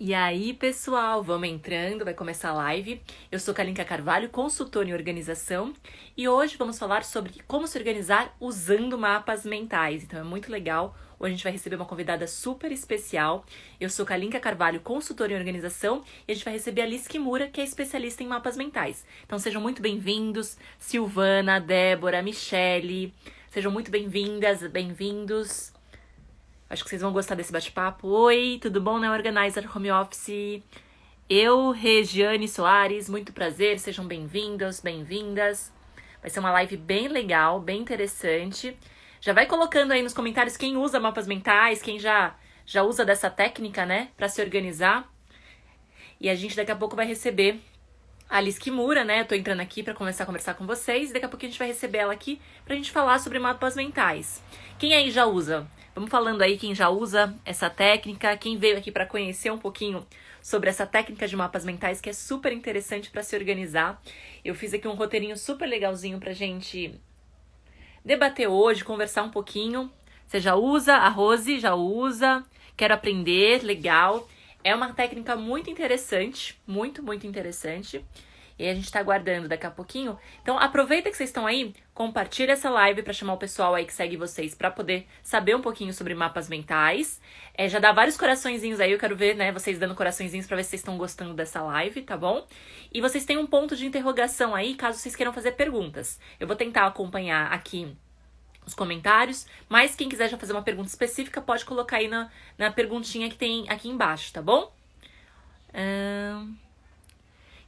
E aí, pessoal, vamos entrando, vai começar a live. Eu sou Kalinka Carvalho, consultora em organização, e hoje vamos falar sobre como se organizar usando mapas mentais. Então é muito legal. Hoje a gente vai receber uma convidada super especial. Eu sou Kalinka Carvalho, consultora em organização, e a gente vai receber a Liz Kimura, que é especialista em mapas mentais. Então sejam muito bem-vindos, Silvana, Débora, Michele. Sejam muito bem-vindas, bem-vindos. Acho que vocês vão gostar desse bate-papo. Oi, tudo bom na Organizer Home Office? Eu, Regiane Soares, muito prazer, sejam bem-vindos, bem-vindas. Vai ser uma live bem legal, bem interessante. Já vai colocando aí nos comentários quem usa mapas mentais, quem já usa dessa técnica, né, para se organizar. E a gente daqui a pouco vai receber a Liz Kimura, né? Eu tô entrando aqui para começar a conversar com vocês. E daqui a pouco a gente vai receber ela aqui pra gente falar sobre mapas mentais. Quem aí já usa? Vamos falando aí quem já usa essa técnica, quem veio aqui para conhecer um pouquinho sobre essa técnica de mapas mentais, que é super interessante para se organizar. Eu fiz aqui um roteirinho super legalzinho pra gente debater hoje, conversar um pouquinho. Você já usa? A Rose já usa? Quero aprender, legal. É uma técnica muito interessante, muito interessante. E a gente tá aguardando daqui a pouquinho. Então aproveita que vocês estão aí, compartilha essa live para chamar o pessoal aí que segue vocês para poder saber um pouquinho sobre mapas mentais. Já dá vários coraçõezinhos aí, eu quero ver, né, vocês dando coraçõezinhos para ver se vocês estão gostando dessa live, tá bom? E vocês têm um ponto de interrogação aí, caso vocês queiram fazer perguntas. Eu vou tentar acompanhar aqui os comentários, mas quem quiser já fazer uma pergunta específica pode colocar aí na perguntinha que tem aqui embaixo, tá bom?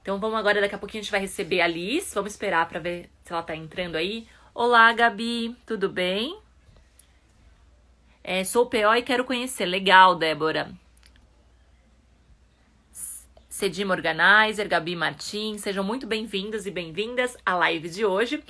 Então vamos agora, daqui a pouquinho a gente vai receber a Liz, vamos esperar pra ver se ela tá entrando aí. Olá, Gabi, tudo bem? Sou PO e quero conhecer, legal, Débora. Cedima Organizer, Gabi Martins, sejam muito bem-vindos e bem-vindas à live de hoje.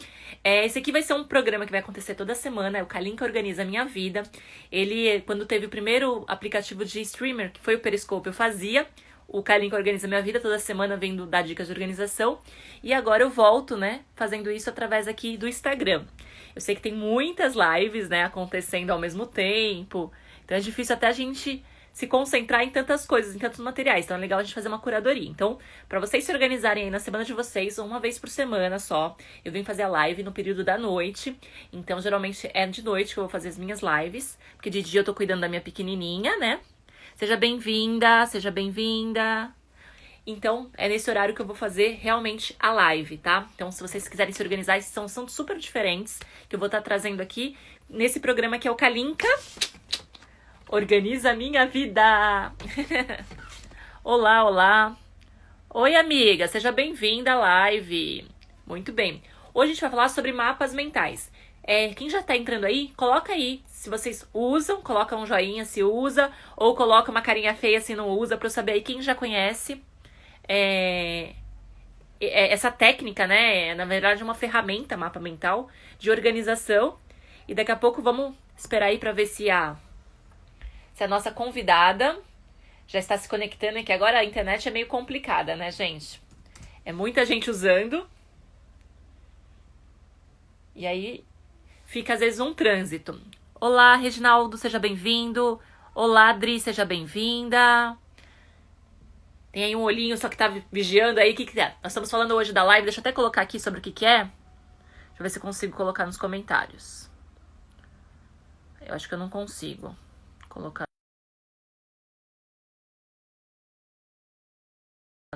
Esse aqui vai ser um programa que vai acontecer toda semana, é o Kalinka Organiza a Minha Vida. Ele, quando teve o primeiro aplicativo de streamer, que foi o Periscope, eu fazia o Kalinka Organiza a Minha Vida toda semana, vendo dar dicas de organização. E agora eu volto, né, fazendo isso através aqui do Instagram. Eu sei que tem muitas lives, né, acontecendo ao mesmo tempo, então é difícil até a gente se concentrar em tantas coisas, em tantos materiais. Então é legal a gente fazer uma curadoria. Então, para vocês se organizarem aí na semana de vocês, uma vez por semana só, eu venho fazer a live no período da noite. Então, geralmente é de noite que eu vou fazer as minhas lives, porque de dia eu tô cuidando da minha pequenininha, né? Seja bem-vinda, seja bem-vinda. Então, é nesse horário que eu vou fazer realmente a live, tá? Então, se vocês quiserem se organizar, esses são super diferentes, que eu vou estar trazendo aqui nesse programa que é o Kalinka Organiza a Minha Vida. Olá, olá. Oi, amiga, seja bem-vinda à live. Muito bem. Hoje a gente vai falar sobre mapas mentais. Quem já tá entrando aí, coloca aí se vocês usam, coloca um joinha se usa, ou coloca uma carinha feia se não usa, pra eu saber aí quem já conhece essa técnica, né? Na verdade, é uma ferramenta, mapa mental, de organização. E daqui a pouco vamos esperar aí pra ver se a nossa convidada já está se conectando, que agora a internet é meio complicada, né, gente? É muita gente usando. E aí fica às vezes um trânsito. Olá, Reginaldo, seja bem-vindo. Olá, Adri, seja bem-vinda. Tem aí um olhinho só que tá vigiando aí. O que é? Nós estamos falando hoje da live. Deixa eu até colocar aqui sobre o que é. Deixa eu ver se eu consigo colocar nos comentários. Eu acho que eu não consigo colocar.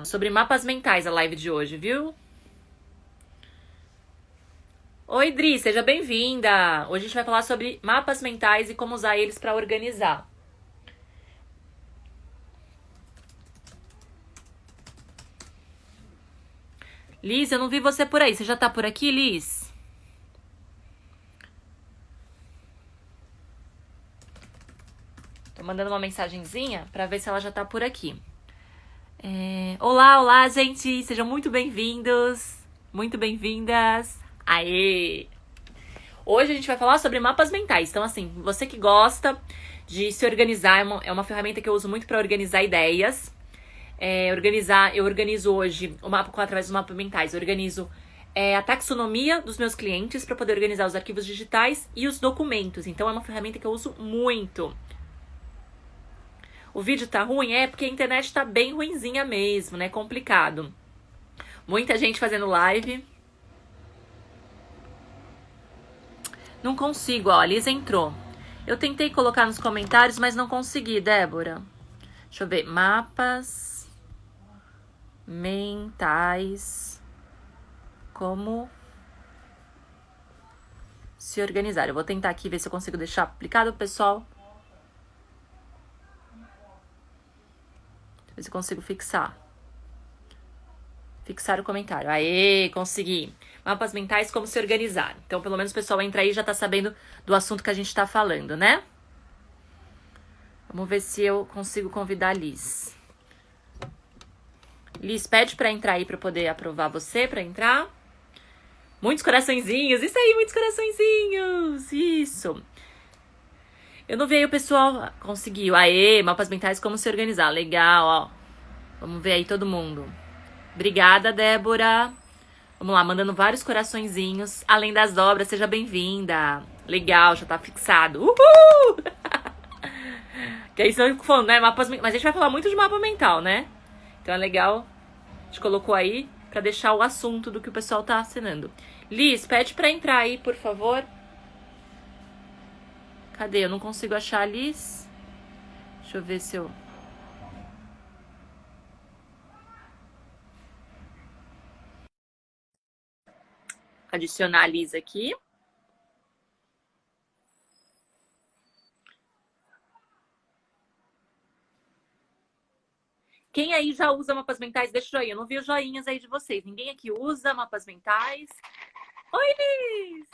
Sobre mapas mentais a live de hoje, viu? Oi, Dri, seja bem-vinda! Hoje a gente vai falar sobre mapas mentais e como usar eles para organizar. Liz, eu não vi você por aí. Você já tá por aqui, Liz? Tô mandando uma mensagenzinha para ver se ela já tá por aqui. Olá, olá, gente! Sejam muito bem-vindos, muito bem-vindas. Aê! Hoje a gente vai falar sobre mapas mentais. Então, assim, você que gosta de se organizar, é uma ferramenta que eu uso muito para organizar ideias. Eu organizo hoje o mapa através dos mapas mentais. Eu organizo a taxonomia dos meus clientes para poder organizar os arquivos digitais e os documentos. Então, é uma ferramenta que eu uso muito. O vídeo tá ruim? É porque a internet tá bem ruinzinha mesmo, né? Complicado. Muita gente fazendo live. Não consigo, ó, a Liz entrou. Eu tentei colocar nos comentários, mas não consegui, Débora. Deixa eu ver. Mapas mentais. Como se organizar. Eu vou tentar aqui ver se eu consigo deixar aplicado, pessoal. Ver se eu consigo fixar. Fixar o comentário. Aê, consegui. Mapas mentais, como se organizar. Então, pelo menos o pessoal entra aí e já tá sabendo do assunto que a gente tá falando, né? Vamos ver se eu consigo convidar a Liz. Liz, pede pra entrar aí pra eu poder aprovar você pra entrar. Muitos coraçõezinhos. Isso aí, muitos coraçõezinhos. Isso. Eu não vi aí o pessoal. Conseguiu. Aê, mapas mentais, como se organizar. Legal, ó. Vamos ver aí todo mundo. Obrigada, Débora. Vamos lá, mandando vários coraçõezinhos. Além das obras, seja bem-vinda. Legal, já tá fixado. Uhul! Que aí senão eu fico falando, né? Mas a gente vai falar muito de mapa mental, né? Então é legal. A gente colocou aí pra deixar o assunto do que o pessoal tá assinando. Liz, pede pra entrar aí, por favor. Cadê? Eu não consigo achar a Liz. Deixa eu ver se eu... Adicionar a Liz aqui. Quem aí já usa mapas mentais? Deixa o joinha. Eu não vi os joinhas aí de vocês. Ninguém aqui usa mapas mentais? Oi, Liz!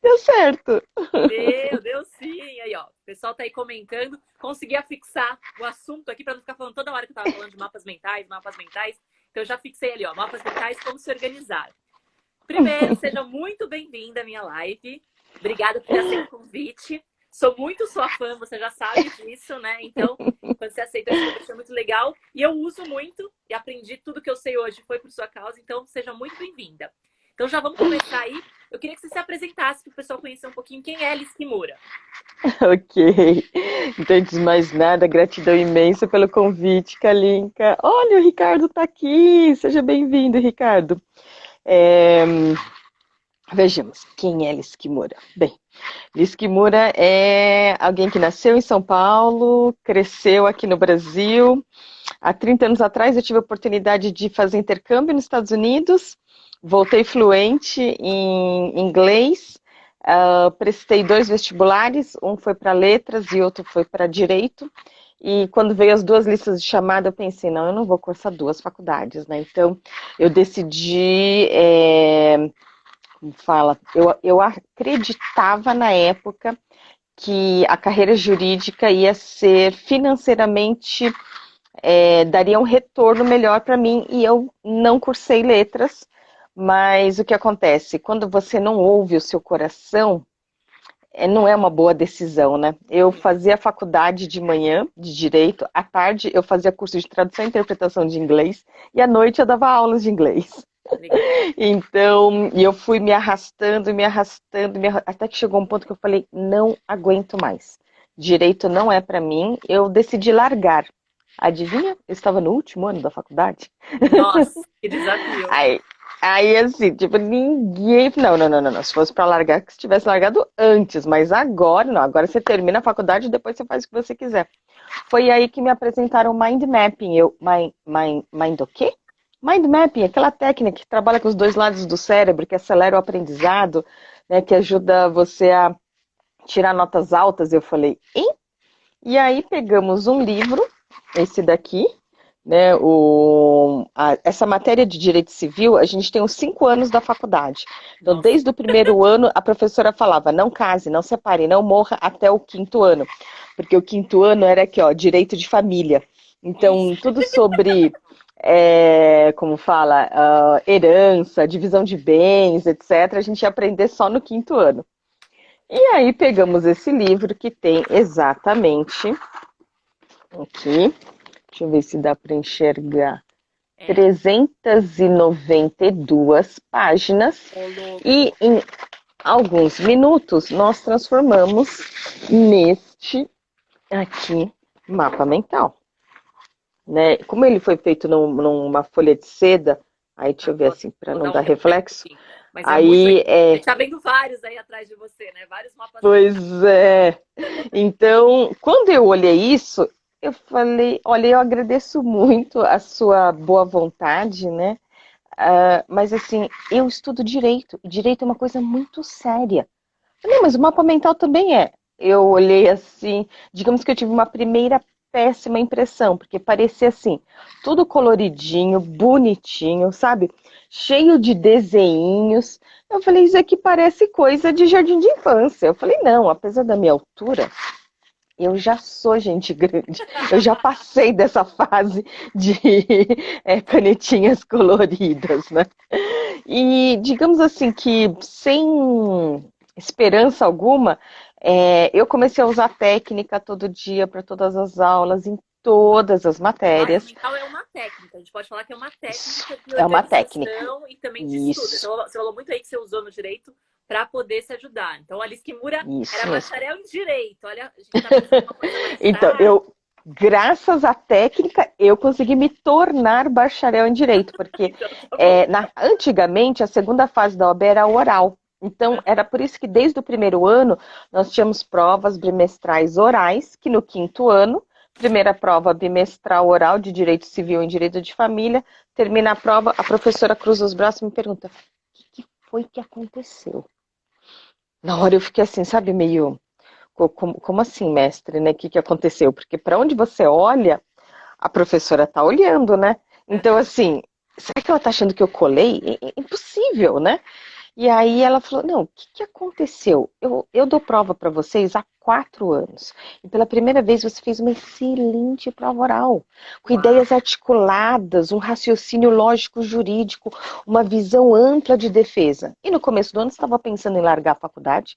Deu certo. Deu sim. Aí, ó. O pessoal tá aí comentando. Consegui afixar o assunto aqui para não ficar falando toda hora que eu tava falando de mapas mentais, mapas mentais. Então eu já fixei ali, ó. Mapas mentais, como se organizar. Primeiro, seja muito bem-vinda à minha live. Obrigada por ter aceito o convite. Sou muito sua fã, você já sabe disso, né? Então, quando você aceita esse convite, é muito legal. E eu uso muito e aprendi tudo que eu sei hoje foi por sua causa. Então, seja muito bem-vinda. Então, já vamos começar aí. Eu queria que você se apresentasse para o pessoal conhecer um pouquinho quem é Liz Kimura. Ok. Então, antes de mais nada, gratidão imensa pelo convite, Kalinka. Olha, o Ricardo tá aqui. Seja bem-vindo, Ricardo. Vejamos, quem é Liz Kimura? Bem, Liz Kimura é alguém que nasceu em São Paulo, cresceu aqui no Brasil. Há 30 anos atrás eu tive a oportunidade de fazer intercâmbio nos Estados Unidos. Voltei fluente em inglês. Prestei 2 vestibulares, um foi para letras e outro foi para direito. E quando veio as 2 listas de chamada, eu pensei, não, eu não vou cursar 2 faculdades, né? Então, eu decidi, como fala, eu acreditava na época que a carreira jurídica ia ser financeiramente, daria um retorno melhor para mim, e eu não cursei letras. Mas o que acontece? Quando você não ouve o seu coração, não é uma boa decisão, né? Eu fazia faculdade de manhã, de direito, à tarde eu fazia curso de tradução e interpretação de inglês, e à noite eu dava aulas de inglês. Legal. Então, e eu fui me arrastando, até que chegou um ponto que eu falei, não aguento mais. Direito não é para mim, eu decidi largar. Adivinha? Eu estava no último ano da faculdade. Nossa, que desafio. Aí, assim, tipo, ninguém. Não. Se fosse pra largar, que se tivesse largado antes, mas agora, não. Agora você termina a faculdade e depois você faz o que você quiser. Foi aí que me apresentaram o Mind Mapping. Mind o quê? Mind Mapping, aquela técnica que trabalha com os 2 lados do cérebro, que acelera o aprendizado, né, que ajuda você a tirar notas altas. Eu falei, hein? E aí pegamos um livro, esse daqui, né, essa matéria de direito civil, a gente tem os 5 anos da faculdade. Então, Nossa. desde o primeiro ano, a professora falava, não case, não separe, não morra até o 5º ano. Porque o 5º ano era aqui, ó, direito de família. Então, tudo sobre, como fala, herança, divisão de bens, etc., a gente ia aprender só no 5º ano. E aí pegamos esse livro que tem exatamente aqui, deixa eu ver se dá para enxergar, 392 páginas, e em alguns minutos nós transformamos neste aqui, Mapa mental, né? Como ele foi feito numa folha de seda, aí deixa Ah, eu ver assim, para vou não dar um dar reflexo reflexo. aqui. Mas é muito. Aí Você tá vendo vários aí atrás de você, né? Vários mapas pois mentais. é. Então, quando eu olhei isso, eu falei, olha, eu agradeço muito a sua boa vontade, né? Mas assim, eu estudo direito, e direito é uma coisa muito séria. Não, mas o mapa mental também é. Eu olhei assim, digamos que eu tive uma primeira péssima impressão, porque parecia assim, tudo coloridinho, bonitinho, sabe? Cheio de desenhinhos. Eu falei, isso aqui parece coisa de jardim de infância. Eu falei, não, apesar da minha altura, eu já sou gente grande. Eu já passei dessa fase de canetinhas coloridas, né? E digamos assim que sem esperança alguma, eu comecei a usar técnica todo dia para todas as aulas, em todas as O mapa matérias. mental é uma técnica. A gente pode falar que é uma Isso técnica de é uma técnica. organização e também de estudo. Isso, Você falou muito aí que você usou no direito para poder se ajudar. Então, a Alice Kimura era isso mesmo. bacharel em direito. Olha, a gente está pensando uma coisa mais Então, prática. graças à técnica, eu consegui me tornar bacharel em direito, porque Então, tá bom. antigamente a segunda fase da OAB era oral. Então, era por isso que desde o primeiro ano nós tínhamos provas bimestrais orais, que no quinto ano, primeira prova bimestral oral de direito civil e direito de família, termina a prova, a professora cruza os braços e me pergunta: o que foi que aconteceu? Na hora eu fiquei assim, sabe, meio. Como assim, mestre, né? O que aconteceu? Porque para onde você olha, a professora está olhando, né? Então, Aham. assim, será que ela está achando que eu colei? Impossível, né? E aí ela falou, não, o que aconteceu? Eu dou prova para vocês há 4 anos. E pela primeira vez você fez uma excelente prova oral, com Uau. ideias articuladas, um raciocínio lógico jurídico, uma visão ampla de defesa. E no começo do ano você estava pensando em largar a faculdade?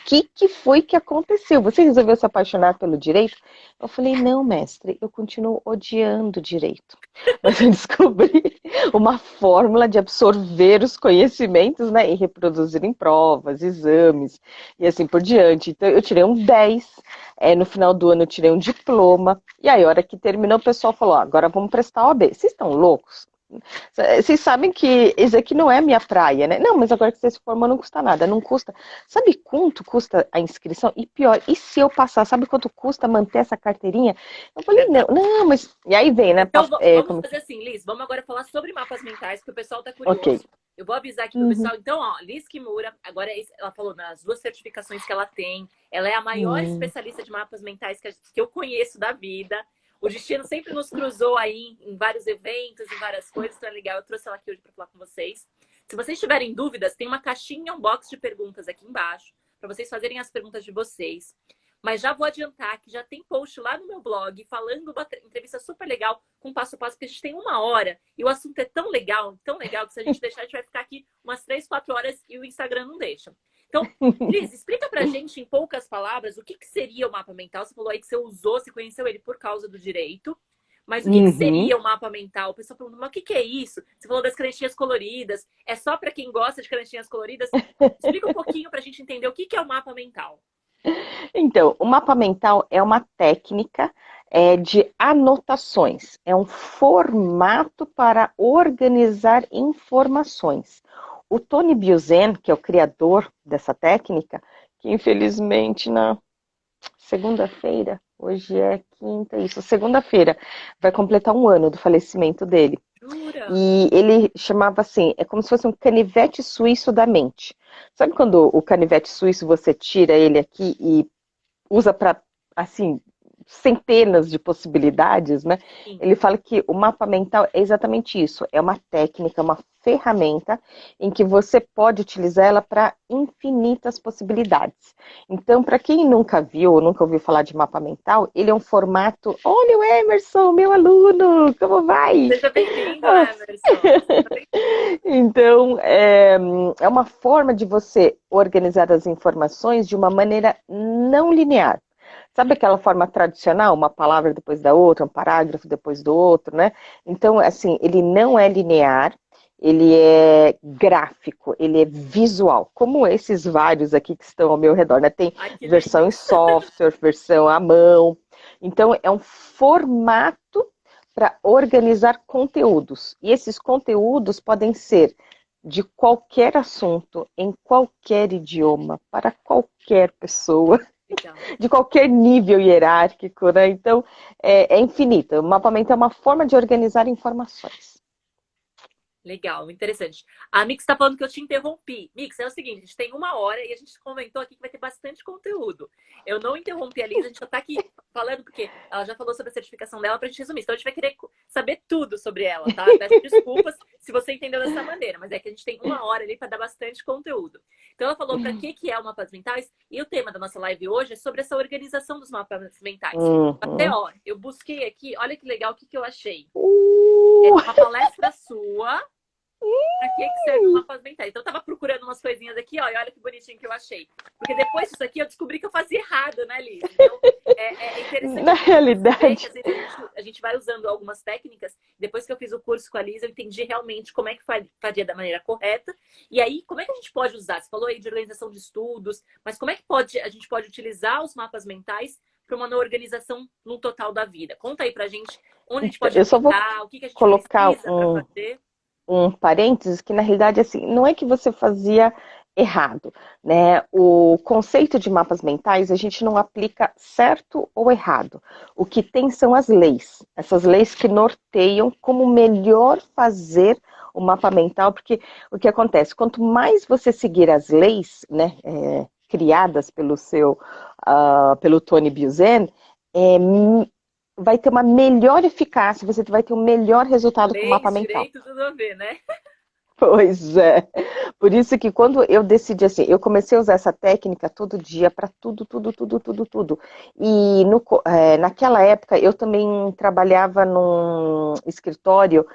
Que foi que aconteceu? Você resolveu se apaixonar pelo direito? Eu falei, não, mestre, eu continuo odiando direito. Mas eu descobri uma fórmula de absorver os conhecimentos, né, e reproduzir em provas, exames e assim por diante. Então eu tirei um 10, no final do ano eu tirei um diploma, e aí a hora que terminou o pessoal falou, agora vamos prestar OAB. Vocês estão loucos? Vocês sabem que isso aqui não é minha praia, né? Não, mas agora que você se formou não custa nada, não custa. Sabe quanto custa a inscrição? E pior, e se eu passar, sabe quanto custa manter essa carteirinha? Eu falei, não, Verdade. não, mas. E aí vem, né? Então, vamos Como... fazer assim, Liz. Vamos agora falar sobre mapas mentais, porque o pessoal tá Ok. curioso. Eu vou avisar aqui pro Uhum. pessoal. Então, ó, Liz Kimura, agora ela falou nas duas certificações que ela tem. Ela é a maior Uhum. especialista de mapas mentais que eu conheço da vida. O destino sempre nos cruzou aí em vários eventos, em várias coisas, então é legal. Eu trouxe ela aqui hoje para falar com vocês. Se vocês tiverem dúvidas, tem uma caixinha, um box de perguntas aqui embaixo, para vocês fazerem as perguntas de vocês. Mas já vou adiantar que já tem post lá no meu blog falando uma entrevista super legal com passo a passo, porque a gente tem 1 hora e o assunto é tão legal que se a gente deixar, a gente vai ficar aqui umas 3, 4 horas e o Instagram não deixa. Então, Liz, explica pra gente em poucas palavras o que seria o mapa mental. Você falou aí que você usou, você conheceu ele por causa do direito. Mas o que Uhum. seria o mapa mental? O pessoal pergunta, mas o que é isso? Você falou das canetinhas coloridas. É só para quem gosta de canetinhas coloridas? Explica um pouquinho para a gente entender o que é o mapa mental. Então, o mapa mental é uma técnica de anotações, é um formato para organizar informações. O Tony Buzan, que é o criador dessa técnica, que infelizmente na segunda-feira, hoje é quinta, isso, segunda-feira, vai completar 1 ano do falecimento dele. Jura? E ele chamava assim, é como se fosse um canivete suíço da mente. Sabe quando o canivete suíço você tira ele aqui e usa para, assim, centenas de possibilidades, né? Sim. Ele fala que o mapa mental é exatamente isso, é uma técnica, uma ferramenta em que você pode utilizar ela para infinitas possibilidades. Então, para quem nunca viu ou nunca ouviu falar de mapa mental, ele é um formato, olha o Emerson, meu aluno, como vai? Seja bem-vindo, Emerson. Seja bem-vindo. Então, é uma forma de você organizar as informações de uma maneira não linear. Sabe aquela forma tradicional, uma palavra depois da outra, um parágrafo depois do outro, né? Então, assim, ele não é linear, ele é gráfico, ele é visual, como esses vários aqui que estão ao meu redor, né? Tem Ai, que versão em lindo. software, versão à mão. Então, é um formato para organizar conteúdos. E esses conteúdos podem ser de qualquer assunto, em qualquer idioma, para qualquer pessoa, Legal. de qualquer nível hierárquico, né? Então, é infinito. O mapeamento é uma forma de organizar informações. Legal, interessante. A Mix está falando que eu te interrompi. Mix, é o seguinte, a gente tem 1 hora e a gente comentou aqui que vai ter bastante conteúdo. Eu não interrompi a Lisa, a gente já está aqui falando porque ela já falou sobre a certificação dela para a gente resumir. Então a gente vai querer saber tudo sobre ela, tá? Peço desculpas se você entendeu dessa maneira, mas é que a gente tem 1 hora ali para dar bastante conteúdo. Então ela falou para que é o mapas mentais e o tema da nossa live hoje é sobre essa organização dos mapas mentais. Até, Uhum. ó, eu busquei aqui, olha que legal o que eu achei. É uma palestra sua. Pra que serve o mapas mentais? Então eu tava procurando umas coisinhas aqui, ó, e olha que bonitinho que eu achei. Porque depois disso aqui eu descobri que eu fazia errado, né, Liz? Então é interessante Na a gente perceber realidade, que às vezes a gente vai usando algumas técnicas. Depois que eu fiz o curso com a Liz, eu entendi realmente como é que fazia da maneira correta. E aí, como é que a gente pode usar? Você falou aí de organização de estudos, mas como é que a gente pode utilizar os mapas mentais para uma organização no total da vida? Conta aí pra gente onde a gente pode eu só vou aplicar, o que a gente colocar precisa para fazer. um parênteses que na realidade assim, não é que você fazia errado, né? O conceito de mapas mentais a gente não aplica certo ou errado. O que tem são as leis, essas leis que norteiam como melhor fazer o mapa mental, porque o que acontece, quanto mais você seguir as leis, né, criadas pelo Tony Buzan, é, vai ter uma melhor eficácia, você vai ter um melhor resultado com o mapa Leis, mental. direito, tudo a ver, né? Pois é. Por isso que quando eu decidi assim, eu comecei a usar essa técnica todo dia para tudo, tudo, tudo, tudo, tudo. E naquela época eu também trabalhava num escritório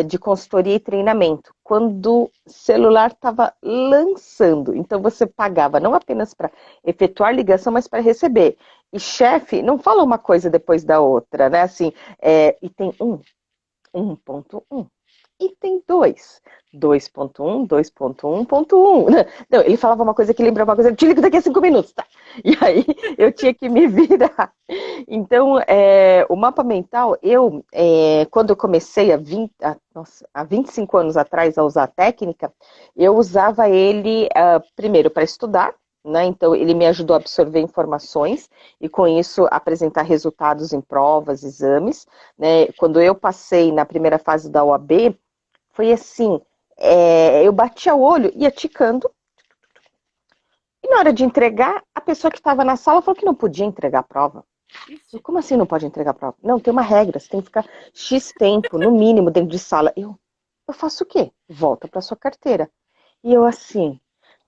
de consultoria e treinamento, quando o celular estava lançando. Então você pagava não apenas para efetuar ligação, mas para receber. E chefe não fala uma coisa depois da outra, né? Assim, item 1.1. Item 2, 2.1, 2.1.1. Não, ele falava uma coisa que lembrava uma coisa, eu te ligo daqui a 5 minutos, tá? E aí eu tinha que me virar. Então, o mapa mental, quando eu comecei há 25 anos atrás a usar a técnica, eu usava ele primeiro para estudar, né? Então, ele me ajudou a absorver informações e, com isso, apresentar resultados em provas, exames. Né? Quando eu passei na primeira fase da OAB, foi assim, eu batia o olho, ia ticando, e na hora de entregar, a pessoa que estava na sala falou que não podia entregar a prova. Eu, como assim não pode entregar a prova? Não, tem uma regra, você tem que ficar X tempo, no mínimo, dentro de sala. Eu faço o quê? Volta para sua carteira. E eu assim,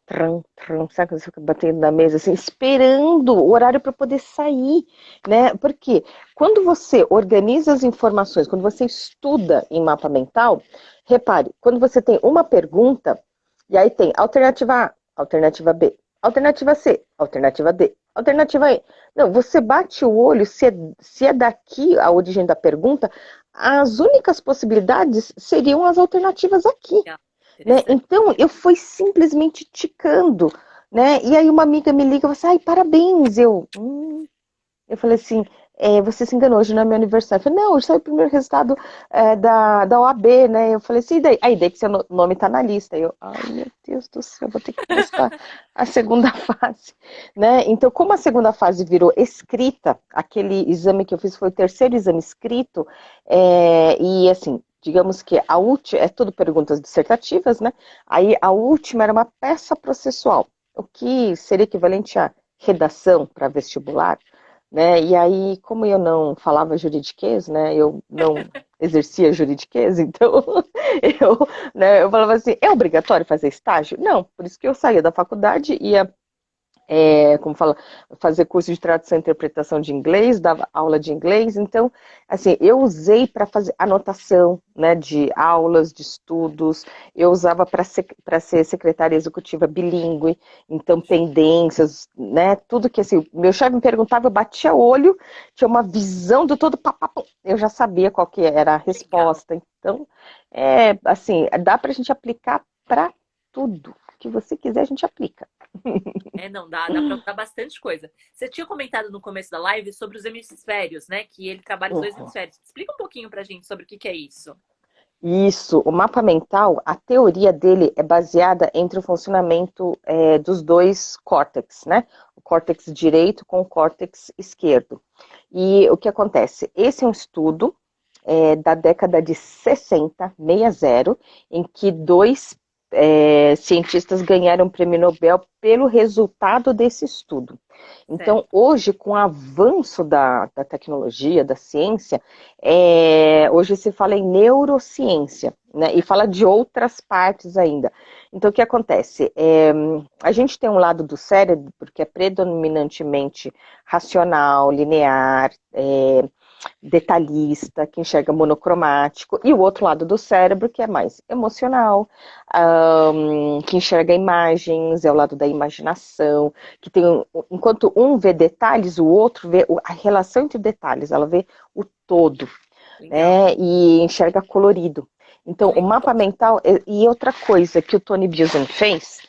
tram, tram, sabe quando você fica batendo na mesa, assim, esperando o horário para poder sair, né? Porque quando você organiza as informações, quando você estuda em mapa mental, repare, quando você tem uma pergunta, e aí tem alternativa A, alternativa B, alternativa C, alternativa D, alternativa E. Não, você bate o olho, se é daqui a origem da pergunta, as únicas possibilidades seriam as alternativas aqui. Legal, Né? interessante. Então, eu fui simplesmente ticando, né? E aí uma amiga me liga e fala assim, ai, parabéns. Eu falei assim, você se enganou, hoje não é meu aniversário. Eu falei, não, hoje saiu o primeiro resultado da OAB, né? Eu falei assim, daí que seu nome tá na lista. Ai, meu Deus do céu, vou ter que prestar a segunda fase, né? Então, como a segunda fase virou escrita, aquele exame que eu fiz foi o terceiro exame escrito, e assim, digamos que a última, é tudo perguntas dissertativas, né? Aí a última era uma peça processual, o que seria equivalente a redação para vestibular, né? E aí, como eu não falava juridiquês, né? Eu não exercia juridiquês, então eu falava assim, é obrigatório fazer estágio? Não, por isso que eu saía da faculdade, ia como fala, fazer curso de tradução e interpretação de inglês, dava aula de inglês, então, assim, eu usei para fazer anotação, né, de aulas, de estudos, eu usava para ser secretária executiva bilíngue, então, pendências, né, tudo que, assim, meu chefe me perguntava, eu batia o olho, tinha uma visão do todo, eu já sabia qual que era a Legal. resposta, então, assim, dá para a gente aplicar para tudo. que você quiser, a gente aplica. Não, dá pra usar bastante coisa. Você tinha comentado no começo da live sobre os hemisférios, né? Que ele trabalha os dois Uhum. hemisférios. Explica um pouquinho pra gente sobre o que que é isso. Isso, o mapa mental, a teoria dele é baseada entre o funcionamento dos dois córtex, né? O córtex direito com o córtex esquerdo. E o que acontece? Esse é um estudo da década de 60, 60, em que dois cientistas ganharam o prêmio Nobel pelo resultado desse estudo. Então, Certo. hoje, com o avanço da tecnologia, da ciência, hoje se fala em neurociência, né? E fala de outras partes ainda. Então, o que acontece? A gente tem um lado do cérebro que é predominantemente racional, linear, detalhista, que enxerga monocromático, e o outro lado do cérebro, que é mais emocional, que enxerga imagens, é o lado da imaginação, que tem, enquanto um vê detalhes, o outro vê a relação entre detalhes, ela vê o todo, Legal. né, e enxerga colorido. Então, o Legal. mapa mental, e outra coisa que o Tony Buzan fez,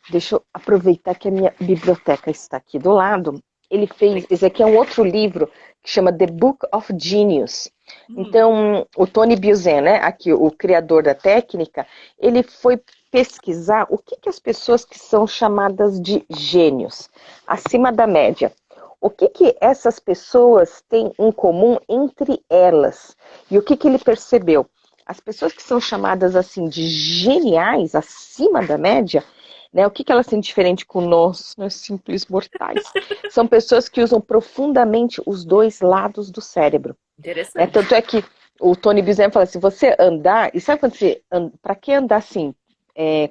deixa eu aproveitar que a minha biblioteca está aqui do lado, ele fez, esse aqui é um outro livro que chama The Book of Genius. Hum, Então, o Tony Buzan, né, aqui o criador da técnica, ele foi pesquisar o que as pessoas que são chamadas de gênios, acima da média, o que essas pessoas têm em comum entre elas? E o que ele percebeu? As pessoas que são chamadas assim de geniais, acima da média, né, o que elas têm diferente com nós simples mortais? São pessoas que usam profundamente os dois lados do cérebro. Né? interessante. Tanto é que o Tony Buzan fala assim, você andar, e sabe quando você, para que andar assim,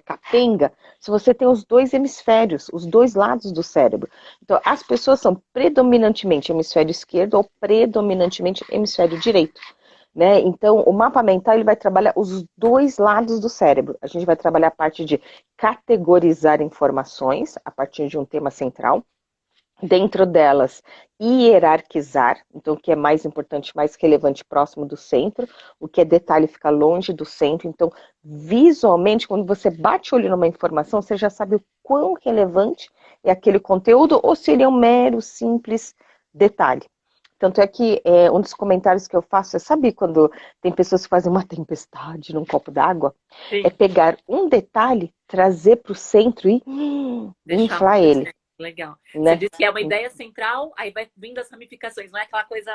capenga, se você tem os dois hemisférios, os dois lados do cérebro. Então, as pessoas são predominantemente hemisfério esquerdo ou predominantemente hemisfério direito. Né? Então, o mapa mental ele vai trabalhar os dois lados do cérebro. A gente vai trabalhar a parte de categorizar informações a partir de um tema central. Dentro delas, hierarquizar, então o que é mais importante, mais relevante, próximo do centro, o que é detalhe fica longe do centro. Então, visualmente, quando você bate o olho numa informação, você já sabe o quão relevante é aquele conteúdo ou se ele é um mero, simples detalhe. Tanto é que um dos comentários que eu faço é, sabe quando tem pessoas que fazem uma tempestade num copo d'água? É Sim, pegar um detalhe, trazer para o centro e deixar inflar muito ele, certo. Legal. Você né? disse que é uma ideia central, aí vai vindo as ramificações, não é aquela coisa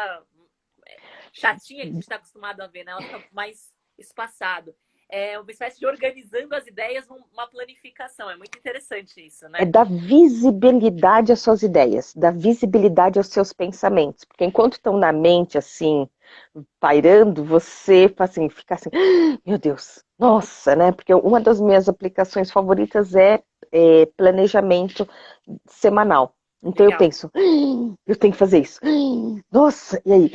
chatinha que a gente está acostumado a ver, né? Ela fica mais espaçado. É uma espécie de organizando as ideias numa planificação. É muito interessante isso, É né? dar visibilidade às suas ideias, dar visibilidade aos seus pensamentos. Porque enquanto estão na mente, assim, pairando, você assim, fica assim, "Ah, meu Deus, nossa, né? Porque uma das minhas aplicações favoritas é planejamento semanal. Então eu Legal. penso, eu tenho que fazer isso. Nossa, e aí?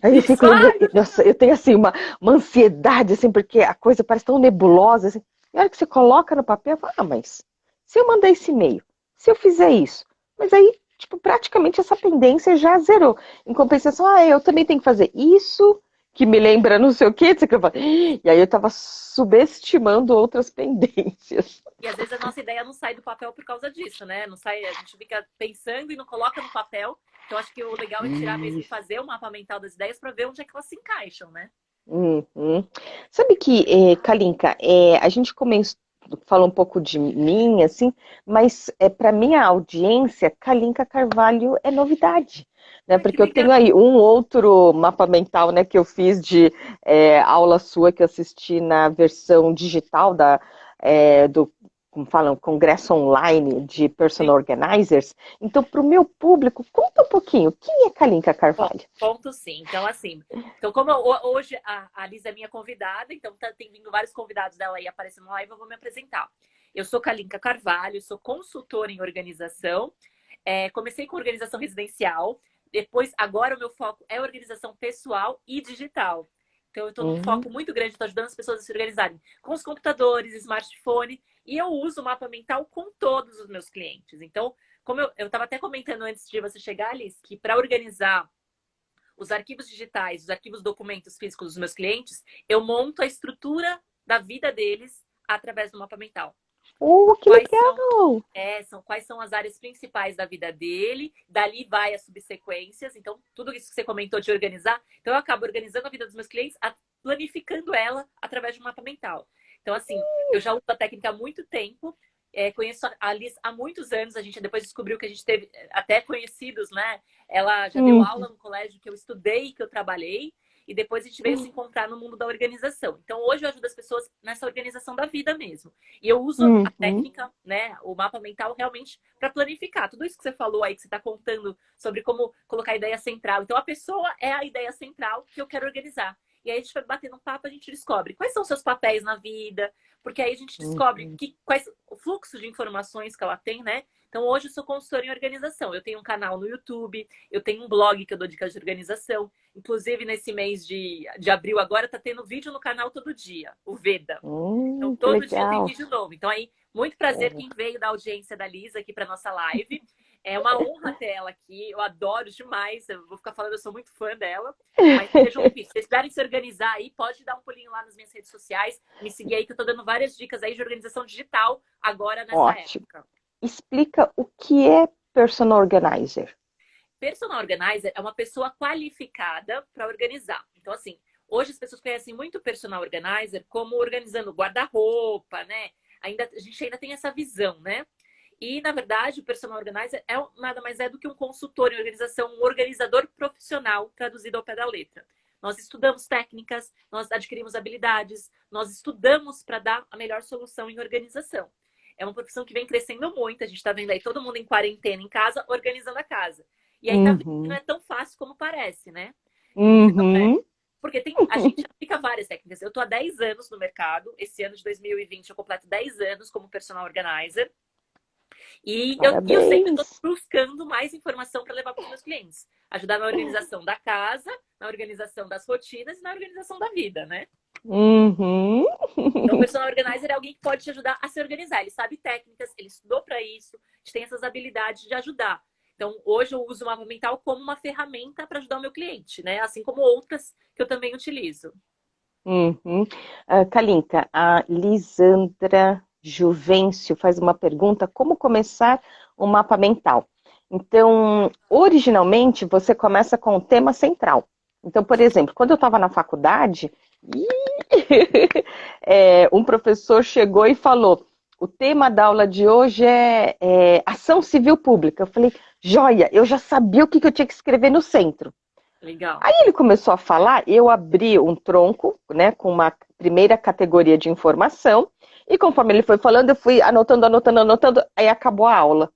Aí eu fico Isso, lembrando, ai, meu nossa, Deus. eu tenho assim uma ansiedade, assim, porque a coisa parece tão nebulosa, assim. E a hora que você coloca no papel, eu falo, mas se eu mandar esse e-mail, se eu fizer isso, mas aí, tipo, praticamente essa pendência já zerou. Em compensação, eu também tenho que fazer isso, que me lembra não sei o quê, que eu falo, e aí eu tava subestimando outras pendências. E às vezes a nossa ideia não sai do papel por causa disso, né? Não sai, a gente fica pensando e não coloca no papel. Então acho que o legal é tirar mesmo e fazer o mapa mental das ideias para ver onde é que elas se encaixam, né? Uhum. Sabe que, Kalinka, a gente falou um pouco de mim, assim, mas para minha audiência, Kalinka Carvalho é novidade, né? Ai, que Porque eu legal. tenho aí um outro mapa mental, né, que eu fiz de aula sua que eu assisti na versão digital do, como falam, congresso online de Sim. Personal Organizers. Então, para o meu público, conta um pouquinho, quem é Kalinka Bom, Carvalho? ponto sim. Então, assim, então como hoje a Liz é minha convidada, então tem vindo vários convidados dela aí aparecendo na live, eu vou me apresentar. Eu sou Kalinka Carvalho, sou consultora em organização. Comecei com organização residencial, depois, agora o meu foco é organização pessoal e digital. Então, eu estou num foco muito grande, estou ajudando as pessoas a se organizarem com os computadores, smartphone, e eu uso o mapa mental com todos os meus clientes. Então, como eu estava até comentando antes de você chegar, Alice, que para organizar os arquivos digitais, os arquivos documentos físicos dos meus clientes, eu monto a estrutura da vida deles através do mapa mental. Oh, que Quais são, legal! quais são as áreas principais da vida dele, dali vai as subsequências. Então, tudo isso que você comentou de organizar, então eu acabo organizando a vida dos meus clientes, planificando ela através de um mapa mental. Então, assim, eu já uso a técnica há muito tempo, conheço a Liz há muitos anos, a gente depois descobriu que a gente teve até conhecidos, né? Ela já deu Uhum. aula no colégio que eu estudei, que eu trabalhei, e depois a gente veio se encontrar no mundo da organização. Então, hoje eu ajudo as pessoas nessa organização da vida mesmo. E eu uso a Uhum. técnica, né, o mapa mental realmente para planificar. Tudo isso que você falou aí, que você está contando sobre como colocar a ideia central. Então, a pessoa é a ideia central que eu quero organizar. E aí a gente vai batendo um papo, a gente descobre quais são os seus papéis na vida, porque aí a gente descobre Uhum. quais o fluxo de informações que ela tem, né? Então, hoje eu sou consultora em organização. Eu tenho um canal no YouTube, eu tenho um blog que eu dou dicas de organização. Inclusive, nesse mês de abril agora, tá tendo vídeo no canal todo dia, o Veda. Então, Que todo dia tem legal. vídeo novo. Então, aí, muito prazer É. quem veio da audiência da Lisa aqui para nossa live. É uma honra ter ela aqui. Eu adoro demais. Eu vou ficar falando, eu sou muito fã dela. Mas sejam bem-vindos. Se vocês quiserem se organizar aí, pode dar um pulinho lá nas minhas redes sociais. Me seguir aí, que eu tô dando várias dicas aí de organização digital agora nessa Ótimo. época. Explica o que é personal organizer. Personal organizer é uma pessoa qualificada para organizar. Então, assim, hoje as pessoas conhecem muito o personal organizer como organizando guarda-roupa, né? A gente ainda tem essa visão, né? E, na verdade, o personal organizer nada mais é do que um consultor em organização, um organizador profissional, traduzido ao pé da letra. Nós estudamos técnicas, nós adquirimos habilidades, nós estudamos para dar a melhor solução em organização. É uma profissão que vem crescendo muito, a gente está vendo aí todo mundo em quarentena em casa, organizando a casa. E aí tá vendo que não Uhum. é tão fácil como parece, né? Então, Uhum. porque a gente aplica várias técnicas. Eu tô há 10 anos no mercado, esse ano de 2020 eu completo 10 anos como personal organizer. E eu sempre estou Parabéns. buscando mais informação para levar para os meus clientes. Ajudar na organização da casa, na organização das rotinas e na organização da vida, né? Uhum. Então, o personal organizer é alguém que pode te ajudar a se organizar. Ele sabe técnicas, ele estudou para isso, a gente tem essas habilidades de ajudar. Então, hoje eu uso o mapa mental como uma ferramenta para ajudar o meu cliente, né? Assim como outras que eu também utilizo. Uhum. Kalinka, a Lisandra Juvencio faz uma pergunta: como começar um mapa mental? Então, originalmente, você começa com o tema central. Então, por exemplo, quando eu estava na faculdade, um professor chegou e falou: o tema da aula de hoje é ação civil pública. Eu falei: joia, eu já sabia o que eu tinha que escrever no centro. Legal. Aí ele começou a falar, eu abri um tronco, né, com uma primeira categoria de informação, e conforme ele foi falando, eu fui anotando, anotando, anotando, aí acabou a aula.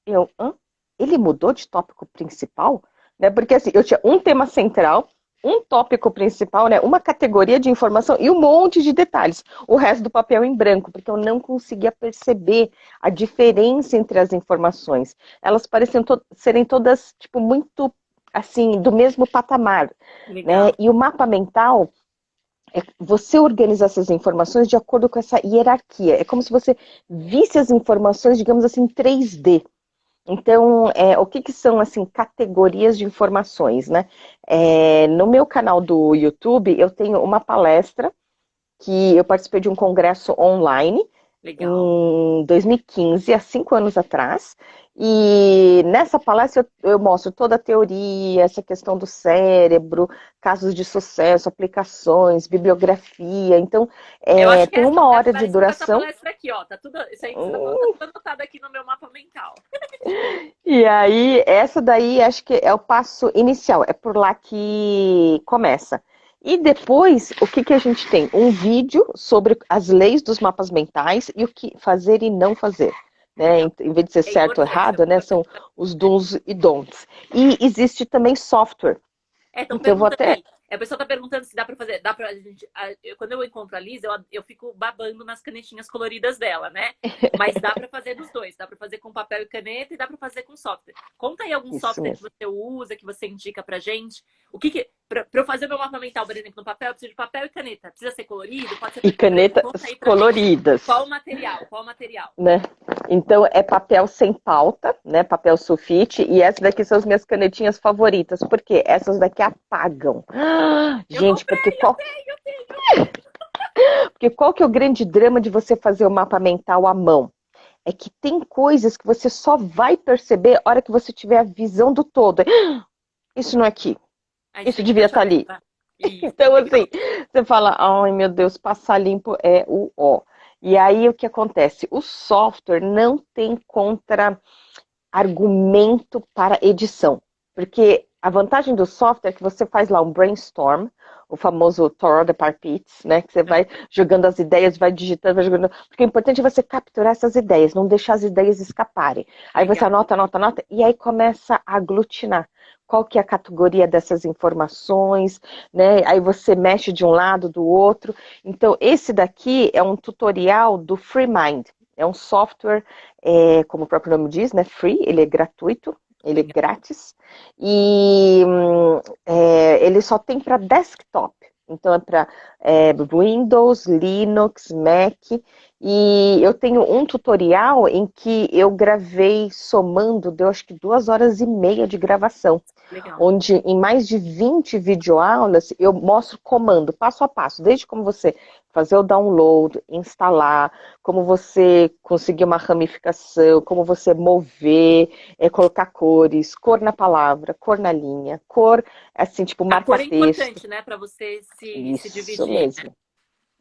Eu, hã? Ele mudou de tópico principal? Né, porque assim, eu tinha um tema central, um tópico principal, né, uma categoria de informação e um monte de detalhes. O resto do papel em branco, porque eu não conseguia perceber a diferença entre as informações. Elas pareciam serem todas, tipo, muito assim, do mesmo patamar, né? Legal. E o mapa mental é você organizar essas informações de acordo com essa hierarquia. É como se você visse as informações, digamos assim, em 3D. Então, o que são assim categorias de informações, né? No meu canal do YouTube, eu tenho uma palestra que eu participei de um congresso online Legal. em 2015, há 5 anos atrás. E nessa palestra eu mostro toda a teoria, essa questão do cérebro, casos de sucesso, aplicações, bibliografia. Então, Eu acho que tem essa uma é hora de parecida com essa duração. palestra aqui, ó. Tá tudo, isso aí que você tá falando, tá tudo anotado aqui no meu mapa mental. E aí, essa daí acho que é o passo inicial, é por lá que começa. E depois, o que a gente tem? Um vídeo sobre as leis dos mapas mentais e o que fazer e não fazer. Né? Legal. Em vez de ser É certo ou importante, é errado, né? importante. São os do's e don'ts. E existe também software. Estão Então, eu vou perguntando até. aí. A pessoa tá perguntando se dá pra fazer. Dá pra gente. Quando eu encontro a Liz, eu fico babando nas canetinhas coloridas dela, né? Mas dá pra fazer dos dois. Dá pra fazer com papel e caneta e dá pra fazer com software. Conta aí algum Isso software que mesmo. você usa, que você indica pra gente. O que que. Pra eu fazer meu mapa mental, por exemplo, no papel, eu preciso de papel e caneta. Precisa ser colorido? Pode ser E preto e branco? Conta canetas aí pra gente. coloridas. Qual o material? Qual o material? Né? Então é papel sem pauta, né? Papel sulfite, e essas daqui são as minhas canetinhas favoritas, porque essas daqui apagam. Eu Gente, comprei, porque eu qual tenho, eu tenho, eu tenho. Porque qual que é o grande drama de você fazer o mapa mental à mão? É que tem coisas que você só vai perceber a hora que você tiver a visão do todo. Isso não é aqui. Aí você Isso tem que devia deixar estar ali. pra... Isso, Então, legal. assim, você fala, ai meu Deus, passar limpo é o ó. E aí o que acontece? O software não tem contra-argumento para edição. Porque a vantagem do software é que você faz lá um brainstorm, o famoso Toró de Parpits, né? Que você vai jogando as ideias, vai digitando, vai jogando. Porque o importante é você capturar essas ideias, não deixar as ideias escaparem. Aí você Legal. anota, anota, anota, e aí começa a aglutinar. Qual que é a categoria dessas informações, né? Aí você mexe de um lado, do outro. Então, esse daqui é um tutorial do FreeMind. É um software, como o próprio nome diz, né? Free, ele é gratuito, ele é Legal. grátis. E ele só tem para desktop. Então, é para Windows, Linux, Mac. E eu tenho um tutorial em que eu gravei somando, deu acho que 2 horas e meia de gravação, Legal. onde em mais de 20 videoaulas eu mostro comando, passo a passo, desde como você fazer o download, instalar, como você conseguir uma ramificação, como você mover, colocar cores, cor na palavra, cor na linha, cor, assim, tipo, A cor é marca-texto. importante, né, para você se Isso dividir, né? mesmo.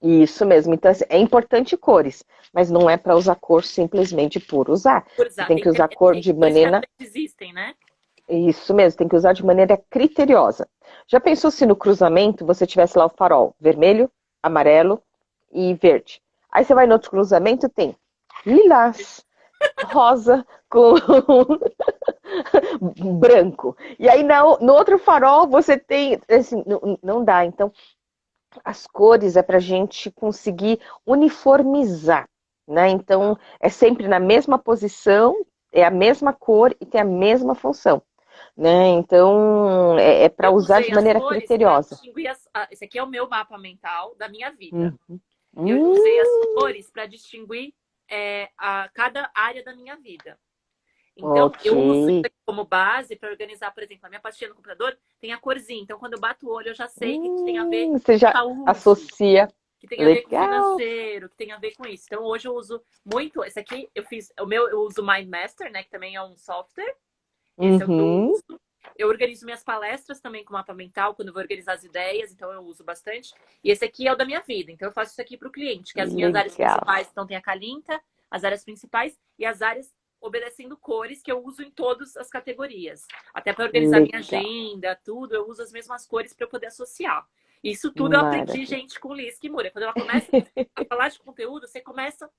Isso mesmo. Então, assim, é importante cores, mas não é para usar cor simplesmente por usar. Por Você usar, tem tem que que ter, usar cor tem de cores que maneira. realmente existem, né? Isso mesmo, tem que usar de maneira criteriosa. Já pensou se no cruzamento você tivesse lá o farol vermelho, amarelo e verde? Aí você vai no outro cruzamento, tem lilás, rosa com branco. E aí no outro farol você tem. Assim, não dá. Então, as cores é para a gente conseguir uniformizar, né? Então, é sempre na mesma posição, é a mesma cor e tem a mesma função, né? Então, é para Eu usar usei de as maneira cores para criteriosa. distinguir esse aqui é o meu mapa mental da minha vida. Hum, E eu usei as hum, cores para distinguir cada área da minha vida. Então, ok. eu uso isso aqui como base para organizar, por exemplo, a minha pastinha no computador tem a corzinha. Então, quando eu bato o olho, eu já sei que tem a ver Você com já saúde, associa. que tem a ver com Legal. financeiro, que tem a ver com isso. Então, hoje eu uso muito. Esse aqui eu fiz. O meu eu uso o MindMaster, né? Que também é um software. Esse é o que eu Uhum, uso. Eu organizo minhas palestras também com mapa mental, quando eu vou organizar as ideias, então eu uso bastante. E esse aqui é o da minha vida, então eu faço isso aqui para o cliente, que as minhas áreas legal. principais, então tem a Calinta, as áreas principais e as áreas obedecendo cores que eu uso em todas as categorias. Até para organizar minha Legal. agenda, tudo, eu uso as mesmas cores para eu poder associar. Isso tudo eu aprendi, Maravilha. gente, com Liz Kimura. Quando ela começa a falar de conteúdo, você começa